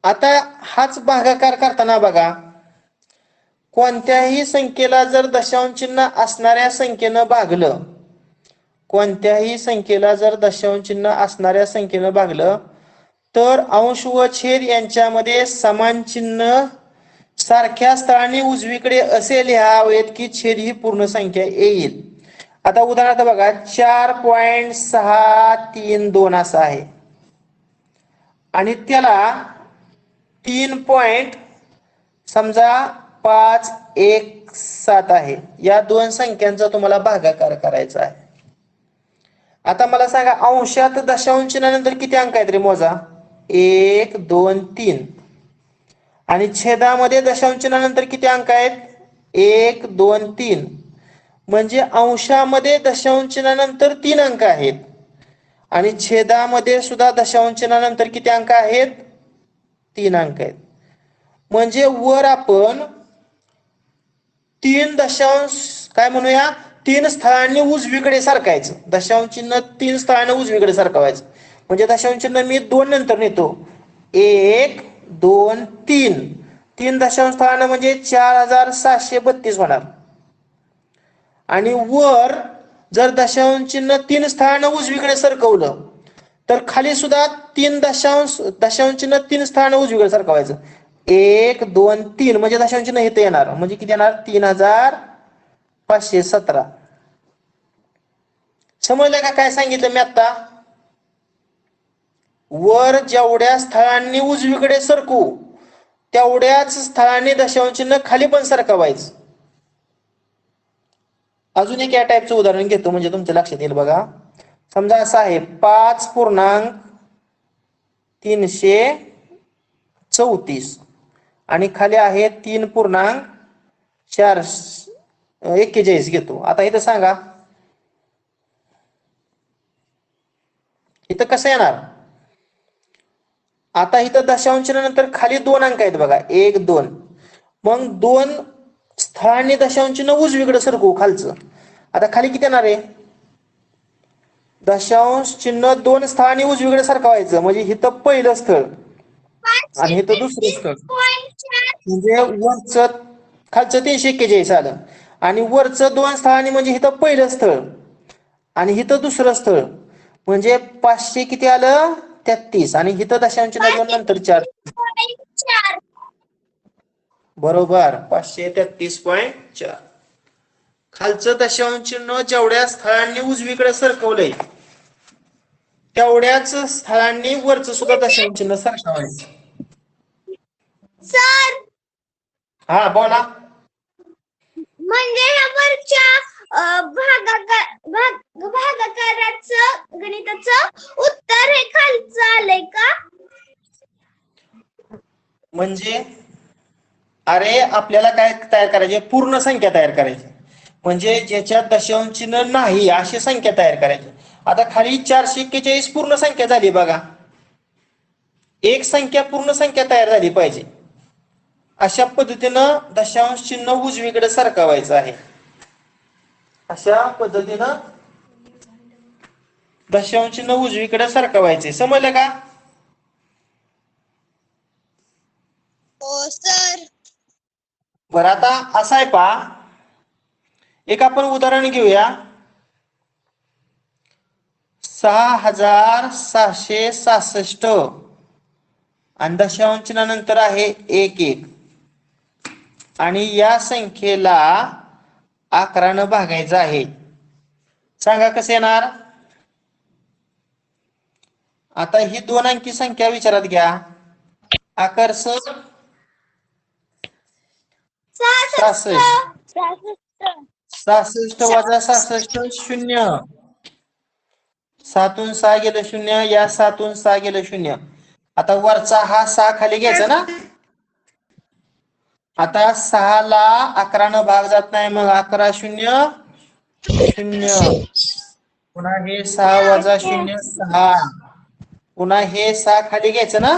आता हाच भागाकार करताना बघा, कोणत्याही संख्येला जर दशांश चिन्ह असणाऱ्या संख्येनं भागलं, कोणत्याही संख्येला जर दशांश चिन्ह असणाऱ्या संख्येनं भागलं तर अंश व छेद यांच्यामध्ये समान चिन्ह सारख्या स्थळांनी उजवीकडे असे लिहावेत की छेद ही पूर्ण संख्या येईल. आता उदाहरणार्थ बघा, 4.632 असं आहे आणि त्याला 3. समजा 517 आहे. या दोन संख्यांचा तुम्हाला भागाकार करायचा आहे. आता मला सांगा, अंशात दशांश चिन्हानंतर किती अंक आहेत रे? मोजा. 1, 2, 3. आणि छेदामध्ये दशांश चिन्हानंतर किती अंक आहेत? 1, 2, 3. म्हणजे अंशामध्ये दशांश चिन्हानंतर 3 अंक आहेत आणि छेदामध्ये सुद्धा दशांश चिन्हानंतर किती अंक आहेत? 3 अंक आहेत. म्हणजे वर आपण 3 दशांश काय म्हणूया, 3 स्थळांनी उजवीकडे सरकायचं. दशांश चिन्ह 3 स्थळांनी उजवीकडे सरकवायचं. म्हणजे दशांश चिन्ह मी 2 नंतर नेतो. 1, 2, 3. 3 दशांश स्थळांना म्हणजे 4732 होणार. आणि वर जर दशांश चिन्ह 3 स्थळांना उजवीकडे सरकवलं तर खाली सुद्धा 3 दशांश चिन्ह 3 स्थळांना उजवीकडे सरकवायचं. 1, 2, 3 म्हणजे दशांश चिन्ह इथे येणार. म्हणजे किती येणार? 3517. समजलं का काय सांगितलं मी आता? वर जेवढ्या स्थळांनी उजवीकडे सरकू तेवढ्याच स्थळांनी दशांश चिन्ह खाली पण सरकवायचं. अजून एक या टाईपचं उदाहरण घेतो म्हणजे तुमच्या लक्षात येईल बघा. समजा असं आहे, 5.334 आणि खाली आहे 3.41 घेतो. आता इथं सांगा, इथं कसं येणार? आता इथं दशांश चिन्हानंतर खाली 2 अंक आहेत बघा, 1, 2. मग 2 स्थळांनी दशांश चिन्ह उजवीकडे सरकवू खालचं. आता खाली किती येणार आहे? दशांश चिन्ह 2 स्थळांनी उजवीकडे सरकवायचं. म्हणजे इथं पहिलं स्थळ आणि इथं दुसरं स्थळ. म्हणजे वरचं खालचं 341 आलं आणि वरचं 2 स्थळांनी म्हणजे इथं पहिलं स्थळ आणि इथं दुसरं स्थळ. म्हणजे 500 किती आलं? 33. आणि इथं दशांश चिन्ह 2 नंतर 4. बरोबर, 533.4. खालचं दशांश चिन्ह जेवढ्या स्थळांनी उजवीकडे सरकवलंय तेवढ्याच स्थळांनी वरचं सुद्धा दशांश चिन्ह सरकवायचं. सर, हा बोला. म्हणजे ह्या वरच्या भागाकाराचं गणिताचं उत्तर हे खालचं आलंय का? म्हणजे अरे आपल्याला काय तयार करायचे? पूर्ण संख्या तयार करायची. म्हणजे ज्याच्यात दशांश चिन्ह नाही अशी संख्या तयार करायची. आता खाली 441 पूर्ण संख्या झाली बघा. एक संख्या पूर्ण संख्या तयार झाली पाहिजे. अशा पद्धतीनं दशांश चिन्ह उजवीकडे सरकवायचं आहे. अशा पद्धतीनं दशांश चिन्ह उजवीकडे सरकवायचे. समजलं का? हो सर. बरं, आता असं आहे पहा, एक आपण उदाहरण घेऊया. 6666 आणि दशांश चिन्हानंतर आहे 11. आणि या संख्येला 11 भागायचं आहे. सांगा कसं येणार. आता ही 2 अंकी संख्या विचारात घ्या. आकर्षक 66 66 वजा 66 शून्य. 7तून 6 गेलं शून्य. या 7तून 6 गेलं शून्य. आता वरचा हा 6 खाली घ्यायचा ना. आता 6 ला 11 भाग जात नाही, मग 11 शून्य शून्य. पुन्हा हे 6 वजा शून्य 6. पुन्हा हे 6 खाली घ्यायचं ना.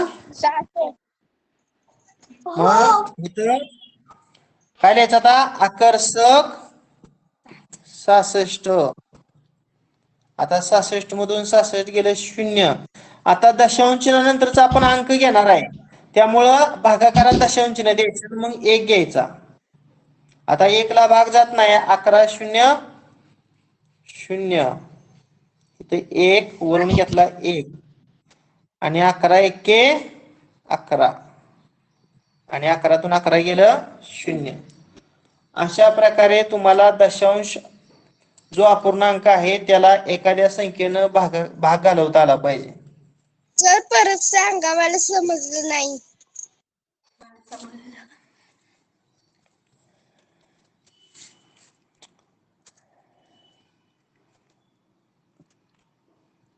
मग इथं काय लिहायचं आता. आकर्षक 66. आता 66 मधून 66 गेलं शून्य. आता दशांश चिन्हानंतरचा आपण अंक घेणार आहे, त्यामुळं भागाकारात दशांश चिन्ह द्यायचं, मग 1 घ्यायचा. आता 1 ला भाग जात नाही. 11 शून्य शून्य. इथे 1 वरून घेतला 1 आणि 11 एके 11 आणि 11तून 11 गेलं शून्य. अशा प्रकारे तुम्हाला दशांश जो अपूर्णांक आहे त्याला एखाद्या संख्येनं भाग घालवता आला पाहिजे. सर परत सांगा, मला समजलं नाही.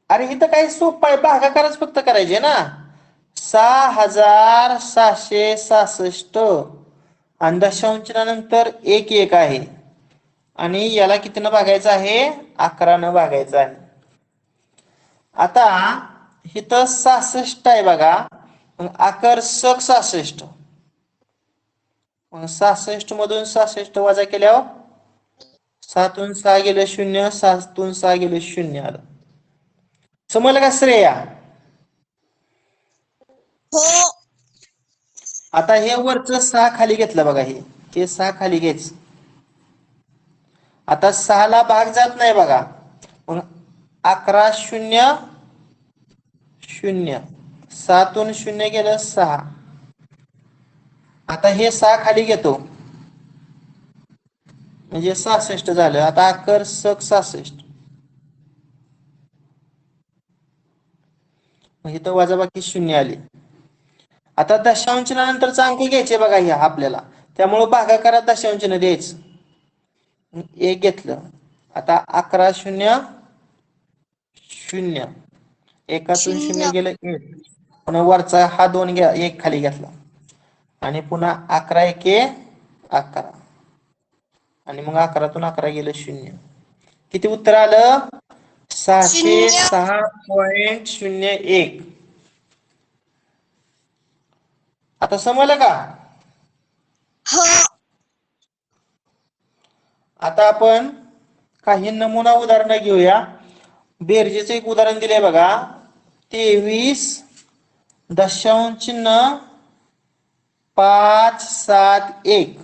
अरे इथं काही सोपं आहे. भागाकारच फक्त करायचे ना. 6766 आणि दशांशानंतर 1 1 आहे आणि याला कितीनं भागायचं आहे. 11 भागायचं आहे. आता इथं 66 आहे बघा. मग आकर्षक 66. मग 66 मधून 66 वजा केल्यावर 7तून 6 गेलं शून्य. 7तून 6 गेलं शून्य आलं. समजलं का श्रेया. हो. आता हे वरचं 6 खाली घेतलं बघा. हे 6 खाली घ्यायचं. आता 6 ला भाग जात नाही बघा. मग 11 शून्य शून्य. 7तून शून्य गेलं 6. आता हे 6 खाली घेतो म्हणजे 66 झालं. आता आकर्षक 66. मग इथं वजाबाकी शून्य आली. आता दशांश नंतरचा अंक घ्यायचे बघा ह्या आपल्याला, त्यामुळं भागाकारात दशांश द्यायचं. 1 घेतलं. आता 11 शून्य शून्य. 1तून शून्य गेलं 1. पुन्हा वरचा हा 2 घ्या 1 खाली घेतला आणि पुन्हा 11 एके 11 आणि मग 11तून 11 गेलं शून्य. किती उत्तर आलं. 606.01. आता समजलं का. हो. आता आपण काही नमुना उदाहरणं घेऊया. बेरजेचं एक उदाहरण दिलंय बघा. 23.571.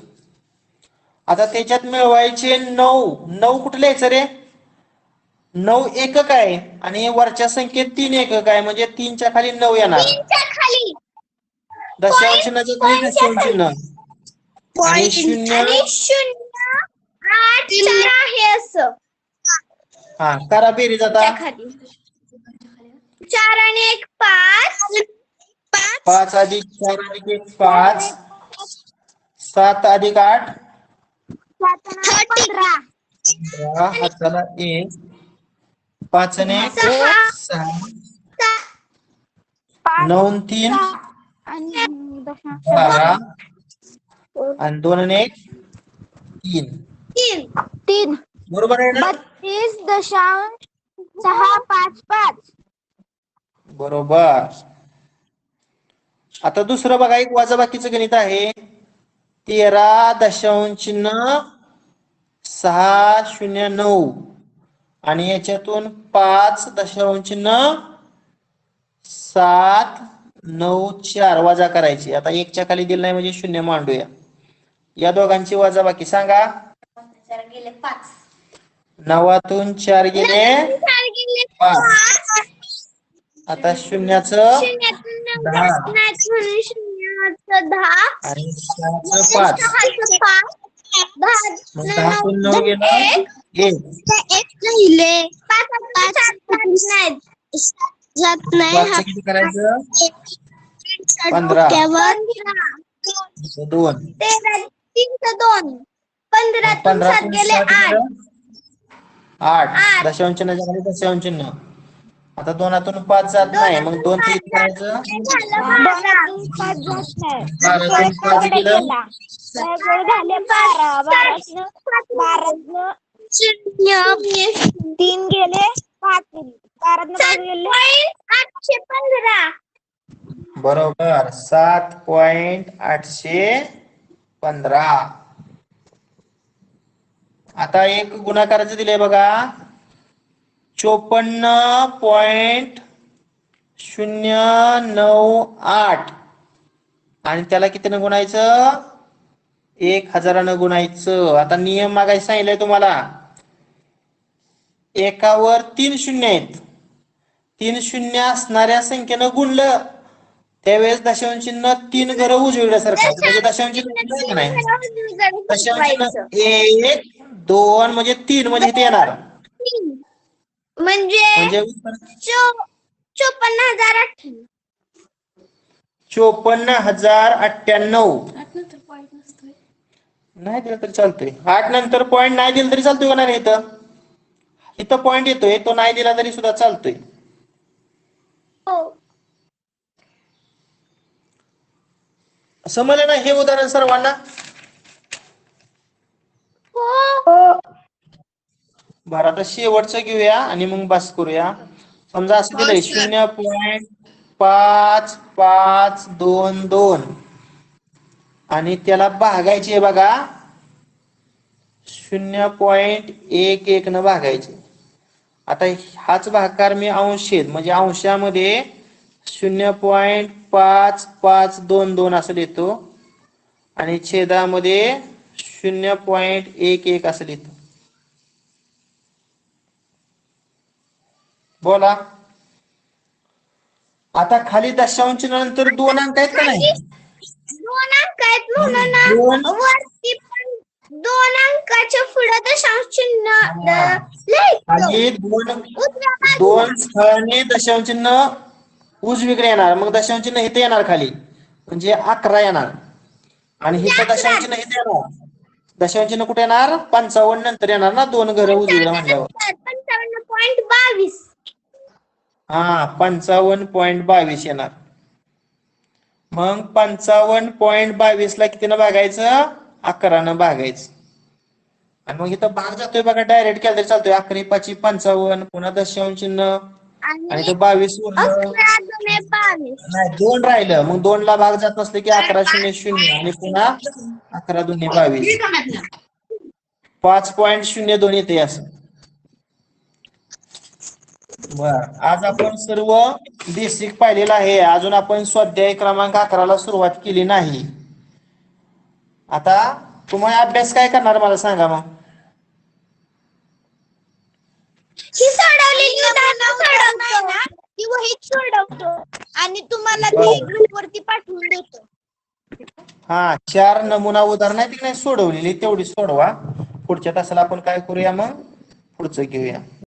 आता त्याच्यात मिळवायचे 9 कुठे लिहायचं रे. 9 एकक आहे आणि वरच्या संख्येत 3 एकक आहे, म्हणजे 3च्या खाली 9 येणार. खाली दशांश चिन्हाच्या खाली दशांश चिन्ह आणि शून्य. 0.8 आहे असं. हा करा बेरीज आता. 4 आणि 1 5. 5 अधिक 4 अधिक 1 5. 7 अधिक 8 15. हाताला 1. 5 ने 6. 9 3 12 आणि 2 ने 1 3. बरोबर आहे ना. 32.655. बरोबर. आता दुसरं बघा, एक वजाबाकीचं गणित आहे. 13.609 आणि याच्यातून 5.794 वजा करायची. आता 1च्या खाली दिलं नाही म्हणजे शून्य मांडूया. या दोघांची वजाबाकी सांगा. 9तून 4 गेले 5. आता शून्याचं 10. 10 आणि 6चं 5 6चं 5 मग 10 9 गेलं 1 एक राहिले 5 नाहीत जात नाही 5चं किती करायचं 15 2 3 15 15 7 गेले 8 8 दशांश चिन्हाच्या खाली दशांश चिन्ह आता 2तून 5 जात नाही मग 2 चं किती करायचं 2तून 5 जात नाही 12तून 5 गेलं झाले 12 शून्य 3 गेले 5 गेले 815 बरोबर 7.815 आता एक गुणाकाराचं दिलंय बघा 54.098 आणि त्याला कितीनं गुणायचं 1000 गुणायचं. आता नियम मागायला सांगितलंय तुम्हाला एकावर 3 शून्य आहेत 3 शून्य असणाऱ्या संख्येनं गुणलं त्यावेळेस दशांश चिन्ह 3 घरं उजविल्यासारखं म्हणजे दशांश चिन्ह का नाही दशांश चिन्ह 1 2 म्हणजे 3 म्हणजे इथे येणार म्हणजे म्हणजे 54,098 नाही दिलं तरी चालतोय 8 नंतर पॉईंट नाही दिलं तरी चालतोय का नाही इथं इथं पॉईंट येतोय तो नाही दिला तरी सुद्धा चालतोय समजलं ना हे उदाहरण सर्वांना बरं आता शेवटचं घेऊया आणि मग बस करूया समजा असं दिलंय 0.5522 आणि त्याला भागायचे आहे बघा 0.11 न भागायचे आता हाच भागाकार मी अंशात म्हणजे अंशामध्ये 0.5522 असं लिहितो आणि छेदामध्ये 0.11 असं लिहितो बोला आता खाली दशांश नंतर 2 अंक आहेत का नाही 2 अंक आहेत म्हणून दोन. वरती पण 2 अंकाच्या पुढे दशांश चिन्ह खाली दोन स्थळाने दशांश चिन्ह उजवीकडे येणार मग दशांश चिन्ह इथे येणार खाली म्हणजे 11 येणार आणि इथं दशांश चिन्ह इथे येणार दशांश चिन्ह कुठे येणार 55 नंतर येणार ना 2 घरं उजवीकडे म्हणल्यावर 55.22 हा 55.22 येणार मग 55.22 ला कितीनं भागायचं 11 न भागायचं आणि मग इथं भाग जातोय बघा डायरेक्ट केला तरी चालतोय 11 5 55 पुन्हा दशांश चिन्ह आणि तो 22 नाही 2 राहिलं मग 2 ला भाग जात नसले की 11.00 आणि पुन्हा 11×2 22 5.02 येते असं बर आज आपण सर्व बेसिक पाहिलेलं आहे अजून आपण स्वाध्याय क्रमांक 11 ला सुरुवात केली नाही आता तुम्हाला अभ्यास काय करणार मला सांगा मग ही सोडवलेली उदाहरणं ती वहीत सोडवतो आणि तुम्हाला ती ग्रुप वरती पाठवून देतो हा 4 नमुना उदाहरणं आहेत की नाही सोडवलेली तेवढी सोडवा पुढच्या तासाला आपण काय करूया मग पुढचं घेऊया